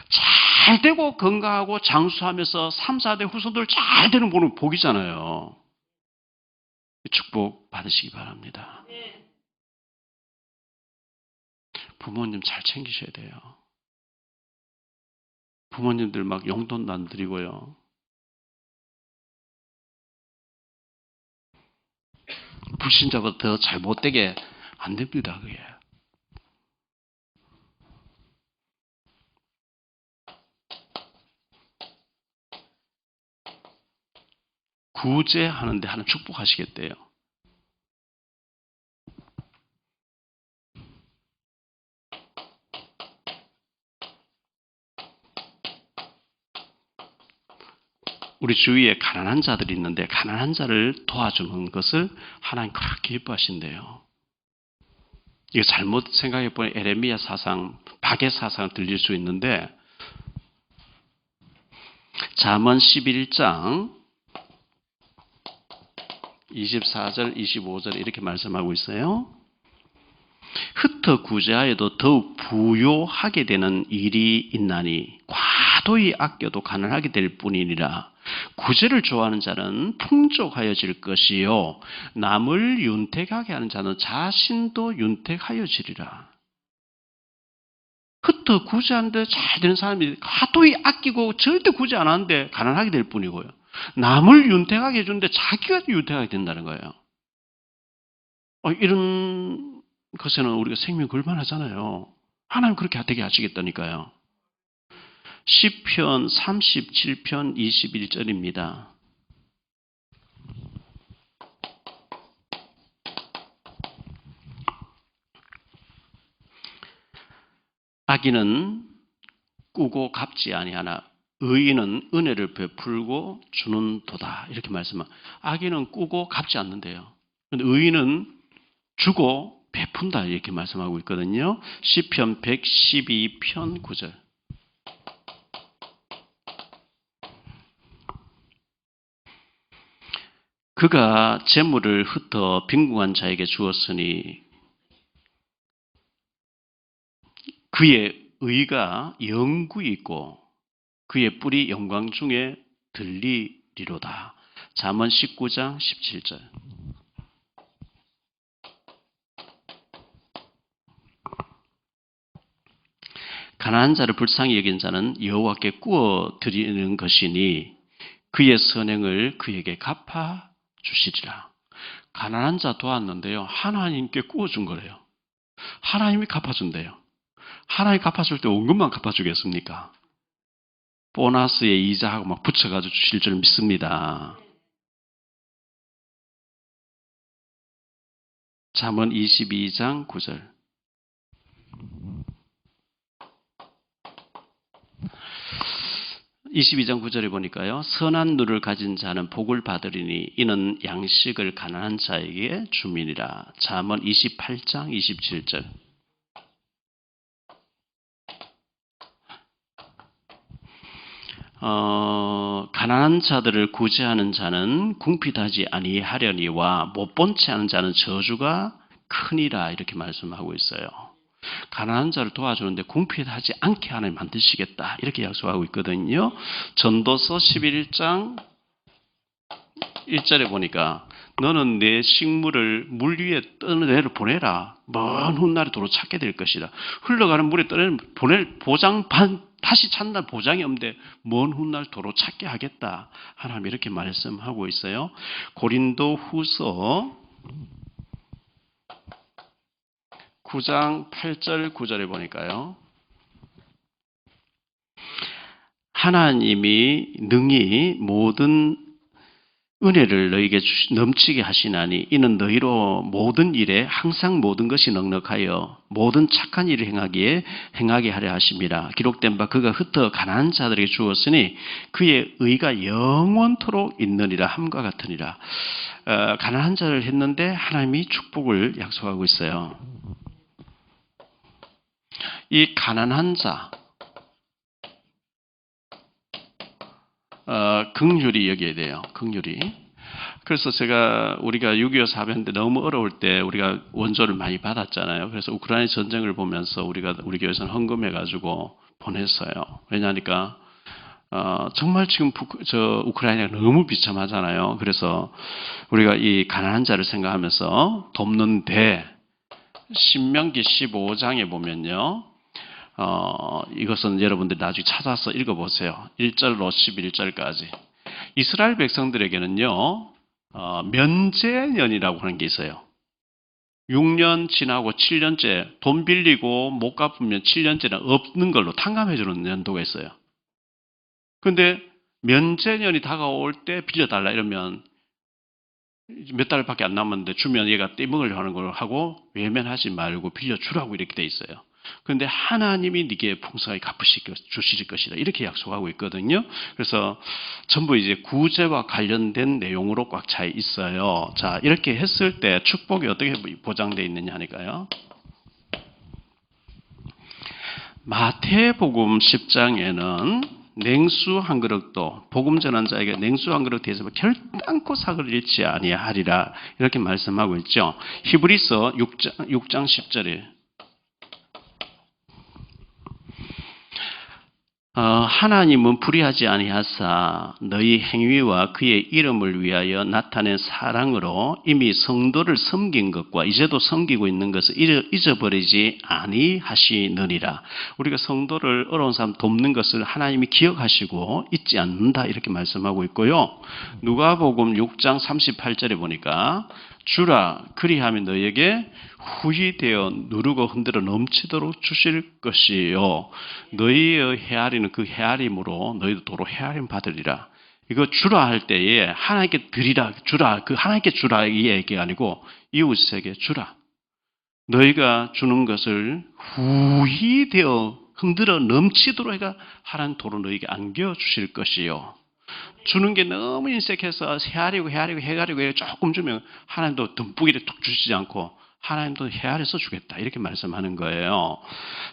잘 되고 건강하고 장수하면서 3, 4대 후손들 잘 되는 분은 복이잖아요. 축복 받으시기 바랍니다. 부모님 잘 챙기셔야 돼요. 부모님들 막 용돈도 안 드리고요. 불신자보다 더 잘못되게 안 됩니다. 그게. 구제하는데 하나님 축복하시겠대요. 우리 주위에 가난한 자들이 있는데 가난한 자를 도와주는 것을 하나님 그렇게 기뻐하신대요. 이거 잘못 생각해 보면 에레미야 사상, 박해 사상 들릴 수 있는데 잠언 11장 24절, 25절 이렇게 말씀하고 있어요. 흩어 구제하여도 더욱 부요하게 되는 일이 있나니 과도히 아껴도 가난하게 될 뿐이니라. 구제를 좋아하는 자는 풍족하여질 것이요 남을 윤택하게 하는 자는 자신도 윤택하여지리라. 흩어 구제하는데 잘 되는 사람이 과도히 아끼고 절대 구제 안 하는데 가난하게 될 뿐이고요. 남을 윤택하게 해주는데 자기가 윤택하게 된다는 거예요. 이런 것에는 우리가 생명 걸만하잖아요. 하나님 그렇게 되게 하시겠다니까요. 시편 37편 21절입니다. 악인은 꾸고 갚지 아니하나 의인은 은혜를 베풀고 주는도다. 이렇게 말씀합니다. 악인은 꾸고 갚지 않는데요. 근데 의인은 주고 베푼다. 이렇게 말씀하고 있거든요. 시편 112편 9절. 그가 재물을 흩어 빈궁한 자에게 주었으니 그의 의가 영구히 있고 그의 뿔이 영광 중에 들리리로다. 잠언 19장 17절. 가난한 자를 불쌍히 여긴 자는 여호와께 구워 드리는 것이니 그의 선행을 그에게 갚아 주시리라. 가난한 자 도왔는데요. 하나님께 구워준 거래요. 하나님이 갚아준대요. 하나님 갚아줄 때 온 것만 갚아주겠습니까? 보너스에 이자하고 막 붙여가지고 주실 줄 믿습니다. 잠언 22장 9절. (22장 9절에) 보니까요. 선한 눈을 가진 자는 복을 받으리니 이는 양식을 가난한 자에게 주민이라. 잠언 28장 27절. 가난한 자들을 구제하는 자는 궁핍하지 아니하려니와 못 본 채 하는 자는 저주가 크니라. 이렇게 말씀하고 있어요. 가난한 자를 도와주는데 궁핍하지 않게 하나님 만드시겠다. 이렇게 약속하고 있거든요. 전도서 11장 1절에 보니까 너는 내 식물을 물 위에 떠내려 보내라. 먼 훗날에 도로 찾게 될 것이다. 흘러가는 물에 보낼 보장 다시 찾는 보장이 없는데 먼 훗날 도로 찾게 하겠다. 하나님 이렇게 말씀하고 있어요. 고린도 후서 9장 8절 9절에 보니까요. 하나님이 능히 모든 은혜를 너에게 넘치게 하시나니 이는 너희로 모든 일에 항상 모든 것이 넉넉하여 모든 착한 일을 행하게 하려 하심이라. 기록된 바 그가 흩어 가난한 자들에게 주었으니 그의 의가 영원토록 있느니라. 함과 같으니라. 가난한 자를 했는데 하나님이 축복을 약속하고 있어요. 이 가난한 자 긍휼히 여겨야 돼요. 긍휼히. 그래서 우리가 6.25 사변 때 너무 어려울 때 우리가 원조를 많이 받았잖아요. 그래서 우크라이나 전쟁을 보면서 우리 교회에서는 헌금해가지고 보냈어요. 왜냐하니까 정말 지금 우크라이나가 너무 비참하잖아요. 그래서 우리가 이 가난한 자를 생각하면서 돕는데 신명기 15장에 보면요. 이것은 여러분들이 나중에 찾아서 읽어보세요. 1절로 11절까지. 이스라엘 백성들에게는요, 면제년이라고 하는 게 있어요. 6년 지나고 7년째 돈 빌리고 못 갚으면 7년째는 없는 걸로 탕감해주는 연도가 있어요. 근데 면제년이 다가올 때 빌려달라 이러면 몇 달밖에 안 남았는데 주면 얘가 떼먹으려고 하는 걸 하고 외면하지 말고 빌려주라고 이렇게 돼 있어요. 그런데 하나님이 네게 풍성하게 주실 것이다. 이렇게 약속하고 있거든요. 그래서 전부 이제 구제와 관련된 내용으로 꽉 차 있어요. 자, 이렇게 했을 때 축복이 어떻게 보장되어 있느냐 하니까요. 마태복음 10장에는 냉수 한 그릇도 복음 전한 자에게 냉수 한 그릇 대접을 결단코 사그를 잃지 아니하리라 이렇게 말씀하고 있죠. 히브리서 6장 10절에 하나님은 불의하지 아니하사 너희 행위와 그의 이름을 위하여 나타낸 사랑으로 이미 성도를 섬긴 것과 이제도 섬기고 있는 것을 잊어버리지 아니하시느니라. 우리가 성도를 어려운 사람 돕는 것을 하나님이 기억하시고 잊지 않는다 이렇게 말씀하고 있고요. 누가복음 6장 38절에 보니까 주라 그리하면 너희에게 후히되어 누르고 흔들어 넘치도록 주실 것이요 너희의 헤아리는 그 헤아림으로 너희도 도로 헤아림 받으리라. 이거 주라 할 때에 하나님께 드리라 주라 그 하나님께 주라 이 얘기가 아니고 이웃에게 주라. 너희가 주는 것을 후히되어 흔들어 넘치도록 해가 하나님 도로 너희에게 안겨 주실 것이요. 주는 게 너무 인색해서 헤아리고 조금 주면 하나님도 듬뿍이를 툭 주시지 않고 하나님도 헤아려서 주겠다 이렇게 말씀하는 거예요.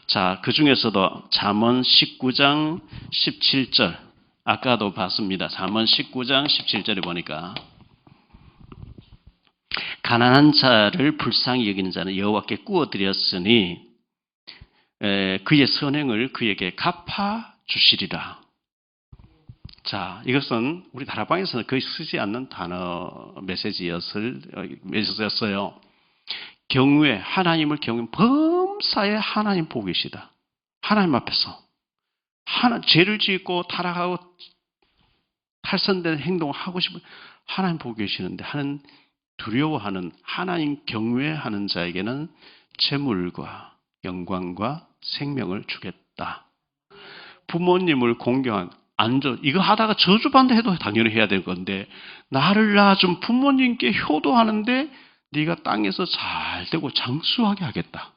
자, 그 중에서도 잠언 19장 17절 아까도 봤습니다. 잠언 19장 17절에 보니까 가난한 자를 불쌍히 여기는 자는 여호와께 구워드렸으니 그의 선행을 그에게 갚아 주시리라. 자, 이것은 우리 다락방에서는 거의 쓰지 않는 단어 메시지였어요. 경외, 하나님을 경외, 범사에 하나님 보고 계시다. 하나님 앞에서. 죄를 짓고 타락하고 탈선된 행동을 하고 싶은 하나님 보고 계시는데 하는 두려워하는 하나님 경외하는 자에게는 재물과 영광과 생명을 주겠다. 부모님을 공경한 이거 하다가 저주받는다 해도 당연히 해야 될 건데 나를 낳아준 부모님께 효도하는데 네가 땅에서 잘 되고 장수하게 하겠다.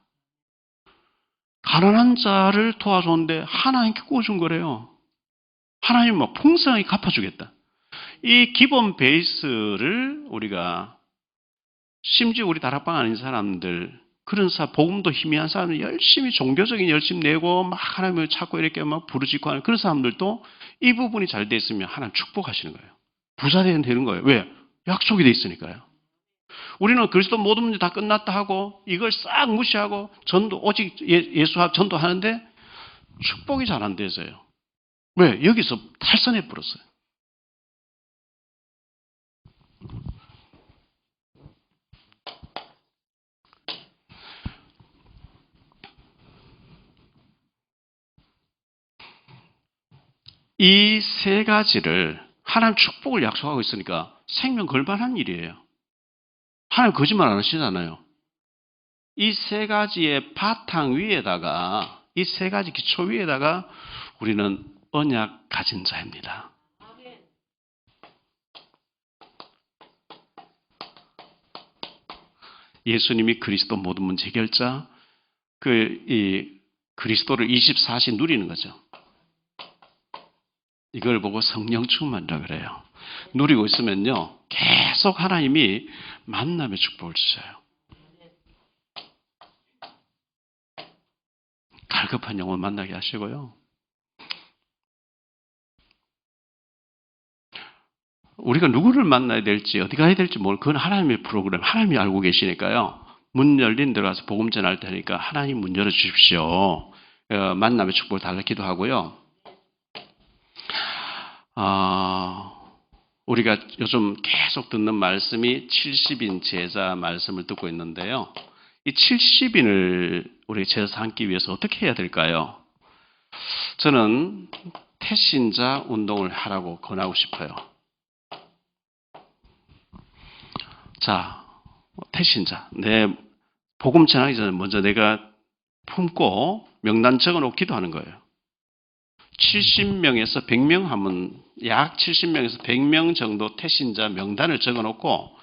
가난한 자를 도와줬는데 하나님께 구워준 거래요. 하나님 막 풍성하게 갚아주겠다. 이 기본 베이스를 우리가 심지어 우리 다락방 아닌 사람들 그런 복음도 희미한 사람들 열심히 종교적인 열심 내고 막 하나님을 찾고 이렇게 막 부르짖고 하는 그런 사람들도 이 부분이 잘 돼 있으면 하나님 축복하시는 거예요. 부자 되는 거예요. 왜? 약속이 돼 있으니까요. 우리는 그리스도 모든 문제 다 끝났다 하고 이걸 싹 무시하고 전도 오직 예수 전도하는데 축복이 잘 안 돼서요. 왜? 여기서 탈선해 버렸어요. 이 세 가지를 하나님 축복을 약속하고 있으니까 생명 걸만한 일이에요. 하나님 거짓말 안 하시잖아요. 이 세 가지의 바탕 위에다가 이 세 가지 기초 위에다가 우리는 언약 가진 자입니다. 예수님이 그리스도 모든 문제 해결자 이 그리스도를 24시 누리는 거죠. 이걸 보고 성령 충만이라 그래요. 누리고 있으면요. 계속 하나님이 만남의 축복을 주셔요. 갈급한 영혼 만나게 하시고요. 우리가 누구를 만나야 될지 어디 가야 될지 그건 하나님의 프로그램. 하나님이 알고 계시니까요. 문 열린 데로 가서 복음 전할 테니까 하나님 문 열어주십시오. 만남의 축복을 달라 기도하고요. 우리가 요즘 계속 듣는 말씀이 70인 제자 말씀을 듣고 있는데요. 이 70인을 우리 제자 삼기 위해서 어떻게 해야 될까요? 저는 태신자 운동을 하라고 권하고 싶어요. 자, 태신자. 내 복음 전하기 전에 먼저 내가 품고 명단 적어놓고 기도하는 거예요. 70명에서 100명 하면 약 70명에서 100명 정도 태신자 명단을 적어놓고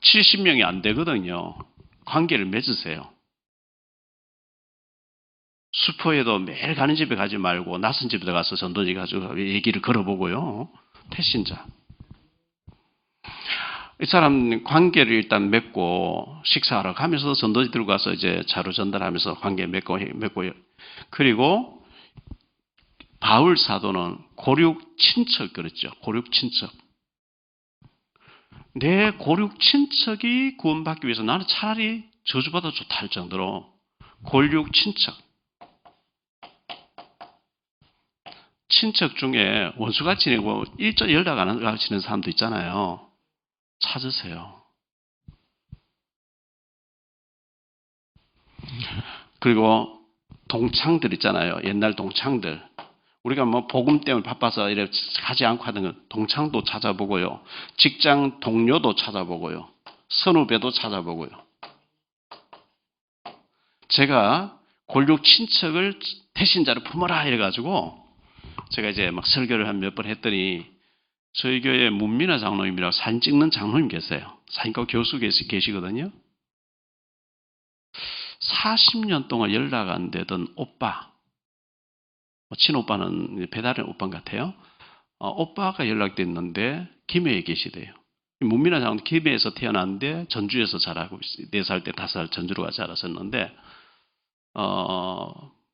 70명이 안 되거든요. 관계를 맺으세요. 수포에도 매일 가는 집에 가지 말고 낯선 집에 가서 전도지 가지고 얘기를 걸어보고요. 태신자. 이 사람 관계를 일단 맺고 식사하러 가면서 전도지 들고 가서 이제 자료 전달하면서 관계 맺고 그리고 바울 사도는 고륙 친척 그랬죠. 고륙 친척. 내 고륙 친척이 구원받기 위해서 나는 차라리 저주받아 좋다 할 정도로 고륙 친척. 친척 중에 원수가 지내고 일절 연락 안 하시는 사람도 있잖아요. 찾으세요. 그리고 동창들 있잖아요. 옛날 동창들. 우리가 뭐 복음 때문에 바빠서 이래 가지 않고 하는 건 동창도 찾아보고요. 직장 동료도 찾아보고요. 선후배도 찾아보고요. 제가 골육 친척을 태신자를 품어라 이래가지고 제가 이제 막 설교를 한 몇 번 했더니 저희 교회 문민아 장로님이라고 사진 찍는 장로님 계세요. 사진과 교수 계시거든요. 40년 동안 연락 안 되던 오빠, 친오빠는 배달의 오빠 같아요. 오빠가 연락됐는데 김해에 계시대요. 문민아 장로님 김해에서 태어났는데 전주에서 자라고 4살 때 5살 전주로 가서 자랐었는데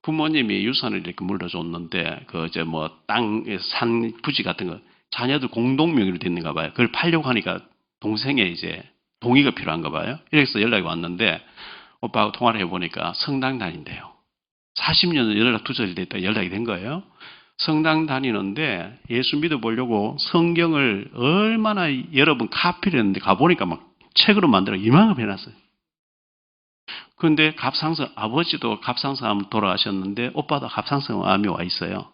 부모님이 유산을 이렇게 물려줬는데 그 이제 뭐 땅, 산, 부지 같은 거 자녀들 공동 명의로 됐는가 봐요. 그걸 팔려고 하니까 동생의 이제 동의가 필요한가 봐요. 이래서 연락이 왔는데 오빠하고 통화를 해보니까 성당 다닌대요. 40년 연락 두절이 됐다 연락이 된 거예요. 성당 다니는데 예수 믿어보려고 성경을 얼마나 여러 번 카피를 했는데 가보니까 막 책으로 만들어 이만큼 해놨어요. 그런데 갑상선, 아버지도 갑상선암 돌아가셨는데 오빠도 갑상선암이 와 있어요.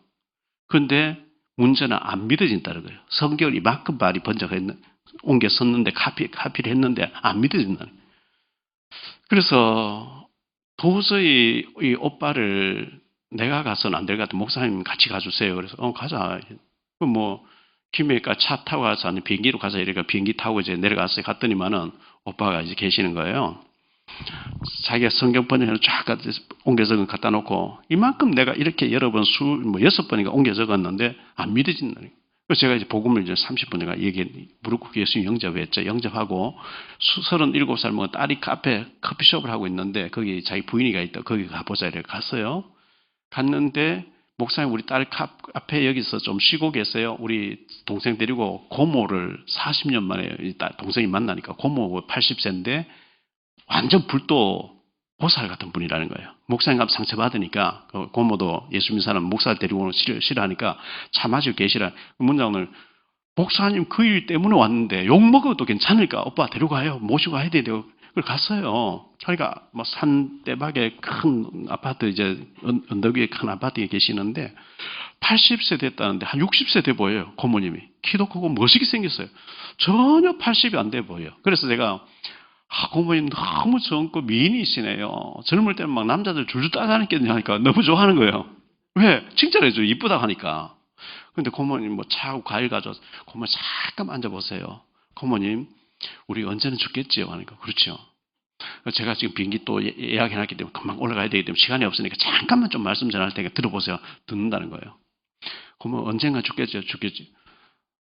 그런데 문제는 안 믿어진다는 거예요. 성경을 이만큼 많이 옮겨 썼는데 카피를 했는데 안 믿어진다는 거예요. 그래서 도저히 이 오빠를 내가 가서는 안 될 것 같아. 목사님 같이 가주세요. 그래서 가자. 뭐 김해까지 차 타고 가서 아니 비행기로 가자 이래가 비행기 타고 이제 내려갔어요. 갔더니만은 오빠가 이제 계시는 거예요. 자기가 성경 번역을 쫙 옮겨 적은 갖다 놓고 이만큼 내가 이렇게 여러 번 6번인가 옮겨 적었는데 안 믿어진다는 거예요. 그래서 제가 이제 복음을 이제 30분인가 무릎 꿇고 예수님 영접했죠. 영접하고 37살 먹은 딸이 카페 커피숍을 하고 있는데 거기 자기 부인이가 있다. 거기 가보자 이래 갔어요. 갔는데 목사님 우리 딸 카페 여기서 좀 쉬고 계세요. 우리 동생 데리고 고모를 40년 만에 동생이 만나니까 고모 80세인데 완전 불도 보살 같은 분이라는 거예요. 목사님 가면 상처받으니까 고모도 예수 믿는 사람 목사를 데리고 오는 싫어하니까 차 마시고 계시라. 문장을 목사님 그 일 때문에 왔는데 욕먹어도 괜찮을까? 오빠 데리고 가요. 모시고 가야 돼요. 그걸 갔어요. 자기가 뭐 산대박에 큰 아파트 이제 언덕 위에 큰 아파트에 계시는데 80세 됐다는데 한 60세 돼 보여요. 고모님이. 키도 크고 멋있게 생겼어요. 전혀 80이 안 돼 보여요. 그래서 제가 고모님 너무 젊고 미인이시네요. 젊을 때는 막 남자들 줄줄 따라다니겠냐 하니까 너무 좋아하는 거예요. 왜? 칭찬해줘. 이쁘다 하니까. 근데 고모님 뭐 차하고 과일 가져와서 고모님 잠깐 앉아보세요. 고모님 우리 언제는 죽겠지요? 하니까 그렇죠. 제가 지금 비행기 또 예약해놨기 때문에 금방 올라가야 되기 때문에 시간이 없으니까 잠깐만 좀 말씀 전할 테니까 들어보세요. 듣는다는 거예요. 고모 언젠가 죽겠죠? 죽겠지.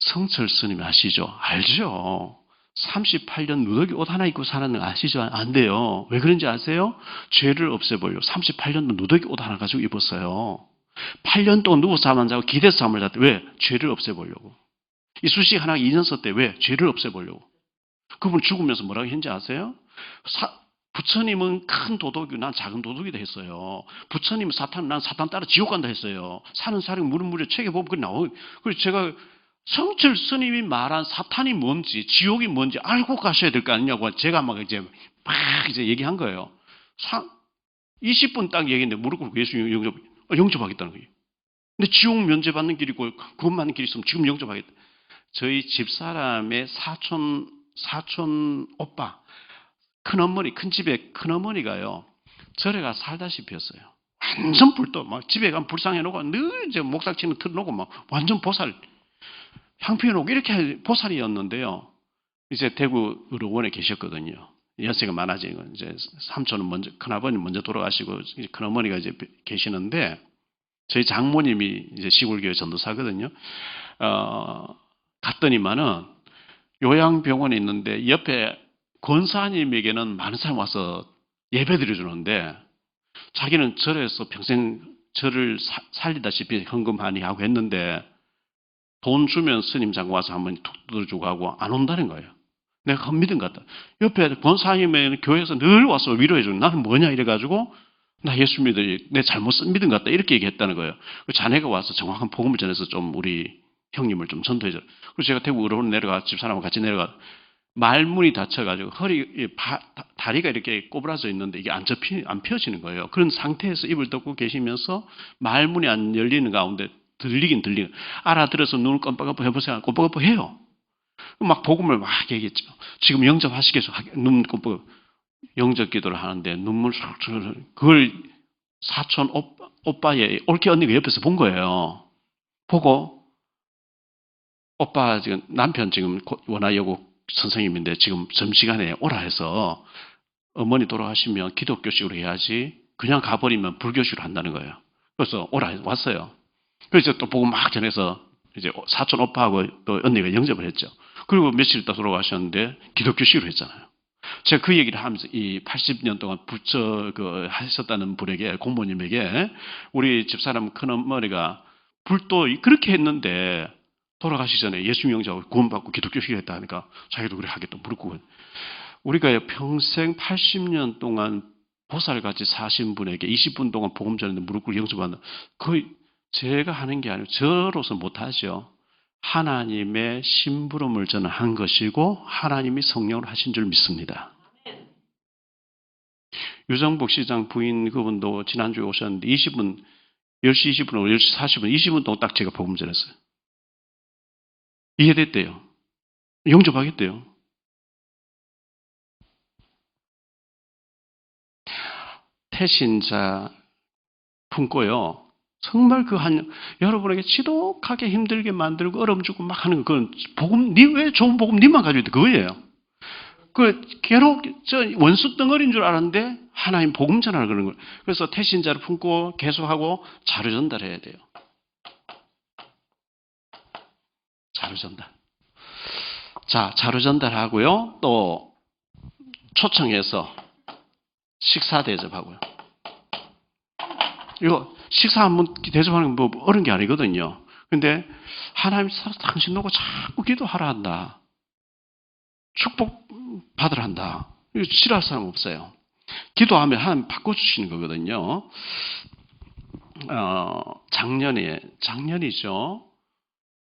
성철 스님 아시죠? 알죠. 38년 누더기 옷 하나 입고 사는 거 아시죠? 안 돼요. 왜 그런지 아세요? 죄를 없애보려고 38년도 누더기 옷 하나 가지고 입었어요. 8년 동안 누워서 잠 안 자고 기대서 잠을 잤대. 왜? 죄를 없애보려고. 이쑤시개 하나 2년 썼대. 왜? 죄를 없애보려고. 그분 죽으면서 뭐라고 했는지 아세요? 부처님은 큰 도둑이고 난 작은 도둑이다 했어요. 부처님은 사탄, 난 사탄 따라 지옥 간다 했어요. 사는 사람이 물은 물에 책에 보면 그게 나와요. 그래서 제가 성철 스님이 말한 사탄이 뭔지, 지옥이 뭔지 알고 가셔야 될 거 아니냐고 제가 막 이제 얘기한 거예요. 20분 딱 얘기했는데 무릎 꿇고 예수님 영접하겠다는 거예요. 근데 지옥 면제받는 길이고 구원 받는 길이 있으면 지금 영접하겠다. 저희 집사람의 사촌 오빠, 큰어머니, 큰 집에 큰어머니가요, 절에 가서 살다시피 했어요. 완전 불도, 막 집에 가면 불상해놓고 늘 이제 목삭치는 틀어놓고 막 완전 보살, 향피해놓고 이렇게 보살이었는데요. 이제 대구 의료원에 계셨거든요. 연세가 많아진 건 이제 삼촌은 먼저, 큰아버님 먼저 돌아가시고 큰어머니가 이제 계시는데 저희 장모님이 이제 시골교회 전도사거든요. 갔더니만은 요양병원에 있는데 옆에 권사님에게는 많은 사람 와서 예배 드려주는데 자기는 절에서 평생 절을 살리다시피 헌금 많이 하고 했는데 돈 주면 스님 장가 와서 한번 툭 두드려주고 하고 안 온다는 거예요. 내가 그 믿음 같다. 옆에 권사님의 교회에서 늘 와서 위로해주는 나는 뭐냐 이래가지고 나 예수 믿어 내 잘못 쓴 믿음 같다 이렇게 얘기했다는 거예요. 자네가 와서 정확한 복음을 전해서 좀 우리 형님을 좀 전도해줘. 그래서 제가 대구 의료원 내려가 집사람하고 같이 내려가 말문이 다쳐가지고 다리가 이렇게 꼬부라져 있는데 이게 안 펴지는 거예요. 그런 상태에서 입을 덮고 계시면서 말문이 안 열리는 가운데 들리긴 들리는 알아들어서 눈을 껌뻑껌뻑 해보세요. 껌뻑껌뻑 해요. 막 복음을 막 얘기했죠. 지금 영접하시겠어? 눈 껌뻑 영접 기도를 하는데 눈물 쏙 그걸 사촌 오빠의 올케 언니가 옆에서 본 거예요. 보고 오빠 지금 남편 지금 원화여고 선생님인데 지금 점심시간에 오라 해서 어머니 돌아가시면 기독교식으로 해야지 그냥 가버리면 불교식으로 한다는 거예요. 그래서 오라 왔어요. 그래서 또 보고 막 전해서 이제 사촌 오빠하고 또 언니가 영접을 했죠. 그리고 며칠 있다 돌아가셨는데 기독교식으로 했잖아요. 제가 그 얘기를 하면서 이 80년 동안 하셨다는 분에게 공무원님에게 우리 집사람 큰어머니가 불도 그렇게 했는데 돌아가시기 전에 예수 영접하고 구원받고 기독교식을 했다 하니까 자기도 그래 하겠다 무릎 꿇고 우리가 평생 80년 동안 보살같이 사신 분에게 20분 동안 복음 전했는데 무릎 꿇고 영접하는 거의 제가 하는 게 아니고 저로서 못하죠. 하나님의 심부름을 저는 한 것이고 하나님이 성령을 하신 줄 믿습니다. 유정복 시장 부인 그분도 지난주에 오셨는데 20분 10시 20분, 10시 40분, 20분 동안 딱 제가 복음 전했어요. 이해됐대요. 영접하겠대요. 태신자 품고요. 정말 여러분에게 지독하게 힘들게 만들고 얼음 주고 막 하는 그건 복음, 왜 좋은 복음 니만 가지고 있다 그거예요. 원수 덩어리인 줄 알았는데 하나님 복음 전하라 그러는 거예요. 그래서 태신자를 품고 계속하고 자료 전달해야 돼요. 자료 전달. 자, 자료 전달하고요. 또 초청해서 식사 대접하고요. 이거 식사 한번 대접하는 거 뭐 어려운 게 아니거든요. 근데 하나님 당신 놓고 자꾸 기도하라 한다. 축복 받으라 한다. 이거 싫어할 사람 없어요. 기도하면 하나님 바꿔주시는 거거든요. 작년이죠.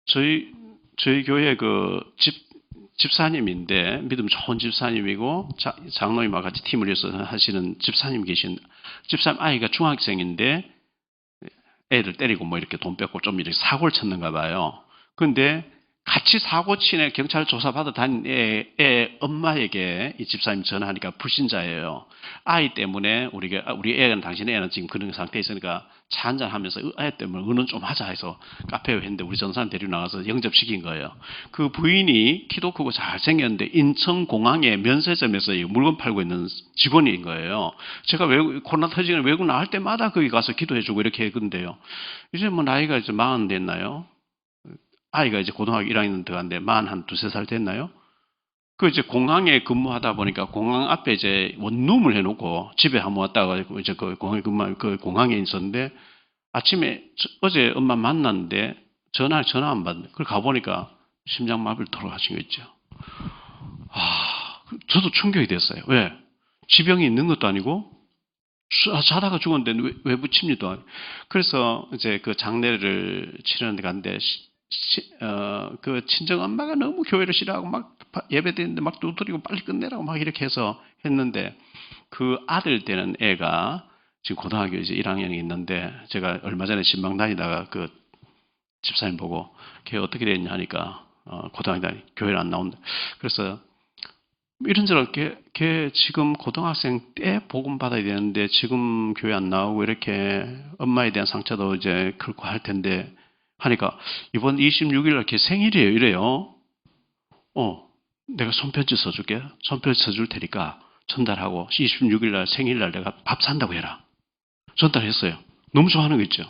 저희 교회 집사님인데 믿음 좋은 집사님이고 장로님과 같이 팀을 해서 하시는 집사님 집사님 아이가 중학생인데 애들 때리고 뭐 이렇게 돈 뺏고 좀 이렇게 사고를 쳤는가 봐요. 근데 같이 사고 친 애 경찰 조사받아 다닌 애 엄마에게 이 집사님 전화하니까 불신자예요. 아이 때문에 우리 애는 당신의 애는 지금 그런 상태에 있으니까 차 한잔 하면서 애 때문에 의논 좀 하자 해서 카페에 했는데 우리 전사님 데리고 나가서 영접시킨 거예요. 그 부인이 키도 크고 잘생겼는데 인천공항에 면세점에서 물건 팔고 있는 직원인 거예요. 제가 코로나 터지는 외국 나갈 때마다 거기 가서 기도해주고 이렇게 했는데요. 이제 뭐 나이가 이제 40 됐나요? 아이가 이제 고등학교 1학년 들어갔는데 한 두세 살 됐나요? 이제 공항에 근무하다 보니까 공항 앞에 이제 원룸을 해놓고 집에 한번 왔다가 이제 공항에 있었는데 아침에 어제 엄마 만났는데 전화 안 받네. 그걸 가보니까 심장마비를 돌아가신 거 있죠. 저도 충격이 됐어요. 왜? 지병이 있는 것도 아니고 자다가 죽었는데 왜 붙입니도 아니고. 그래서 이제 그 장례를 치르는 데 갔는데 그 친정 엄마가 너무 교회를 싫어하고 막 예배 드리는데 막 두드리고 빨리 끝내라고 막 이렇게 해서 했는데 그 아들 되는 애가 지금 고등학교 이제 1학년이 있는데 제가 얼마 전에 신방 다니다가 그 집사님 보고 걔 어떻게 됐냐 하니까 고등학교 다니 교회를 안 나온다. 그래서 이런저런 걔 지금 고등학생 때 복음 받아야 되는데 지금 교회 안 나오고 이렇게 엄마에 대한 상처도 이제 그렇고 할 텐데 하니까 이번 26일 날 걔 생일이에요. 이래요. 내가 손편지 써줄게. 손편지 써줄 테니까 전달하고 26일 날 생일날 내가 밥 산다고 해라. 전달했어요. 너무 좋아하는 거 있죠.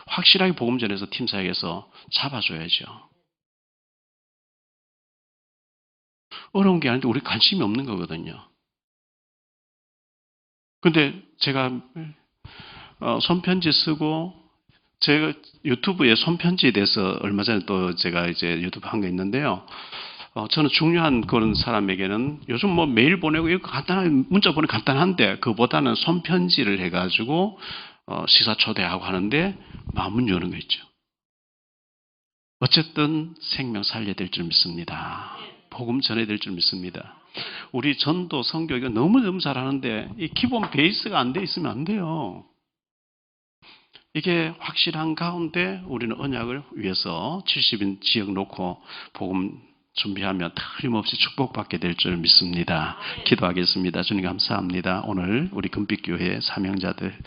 확실하게 복음 전해서 팀 사역에서 잡아줘야죠. 어려운 게 아닌데 우리 관심이 없는 거거든요. 근데 제가 손편지 쓰고 제가 유튜브에 손편지에 대해서 얼마 전에 또 제가 이제 유튜브 한 거 있는데요. 저는 중요한 그런 사람에게는 요즘 뭐 메일 보내고 이거 간단한 문자 보내고 간단한데 그보다는 손편지를 해가지고 시사 초대하고 하는데 마음은 여는 거 있죠. 어쨌든 생명 살려야 될 줄 믿습니다. 복음 전해야 될 줄 믿습니다. 우리 전도 선교가 너무너무 잘하는데 이 기본 베이스가 안 돼 있으면 안 돼요. 이게 확실한 가운데 우리는 언약을 위해서 70인 지역 놓고 복음 준비하면 틀림없이 축복받게 될 줄 믿습니다. 기도하겠습니다. 주님 감사합니다. 오늘 우리 금빛교회 사명자들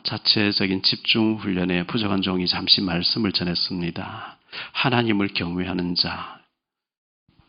자체적인 집중 훈련에 부족한 종이 잠시 말씀을 전했습니다. 하나님을 경외하는 자,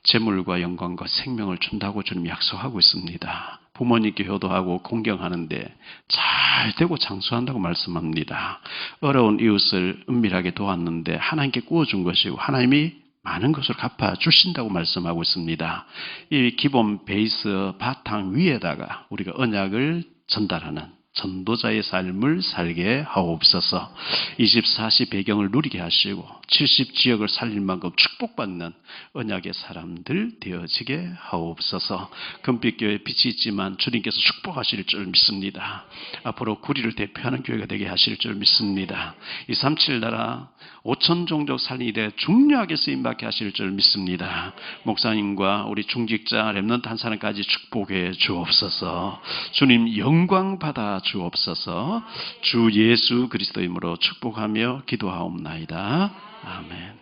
재물과 영광과 생명을 준다고 주님 약속하고 있습니다. 부모님께 효도하고 공경하는데 잘 되고 장수한다고 말씀합니다. 어려운 이웃을 은밀하게 도왔는데 하나님께 구워준 것이고 하나님이 많은 것을 갚아주신다고 말씀하고 있습니다. 이 기본 베이스 바탕 위에다가 우리가 언약을 전달하는 전도자의 삶을 살게 하옵소서. 24시 배경을 누리게 하시고 70지역을 살릴 만큼 축복받는 언약의 사람들 되어지게 하옵소서. 금빛교회 빛이 있지만 주님께서 축복하실 줄 믿습니다. 앞으로 구리를 대표하는 교회가 되게 하실 줄 믿습니다. 237 나라 5천 종족 살린 일에 중요하게 쓰임받게 하실 줄 믿습니다. 목사님과 우리 중직자 렘넌트 한 사람까지 축복해 주옵소서. 주님 영광 받아 주옵소서. 주 예수 그리스도 이름으로 축복하며 기도하옵나이다. 아멘.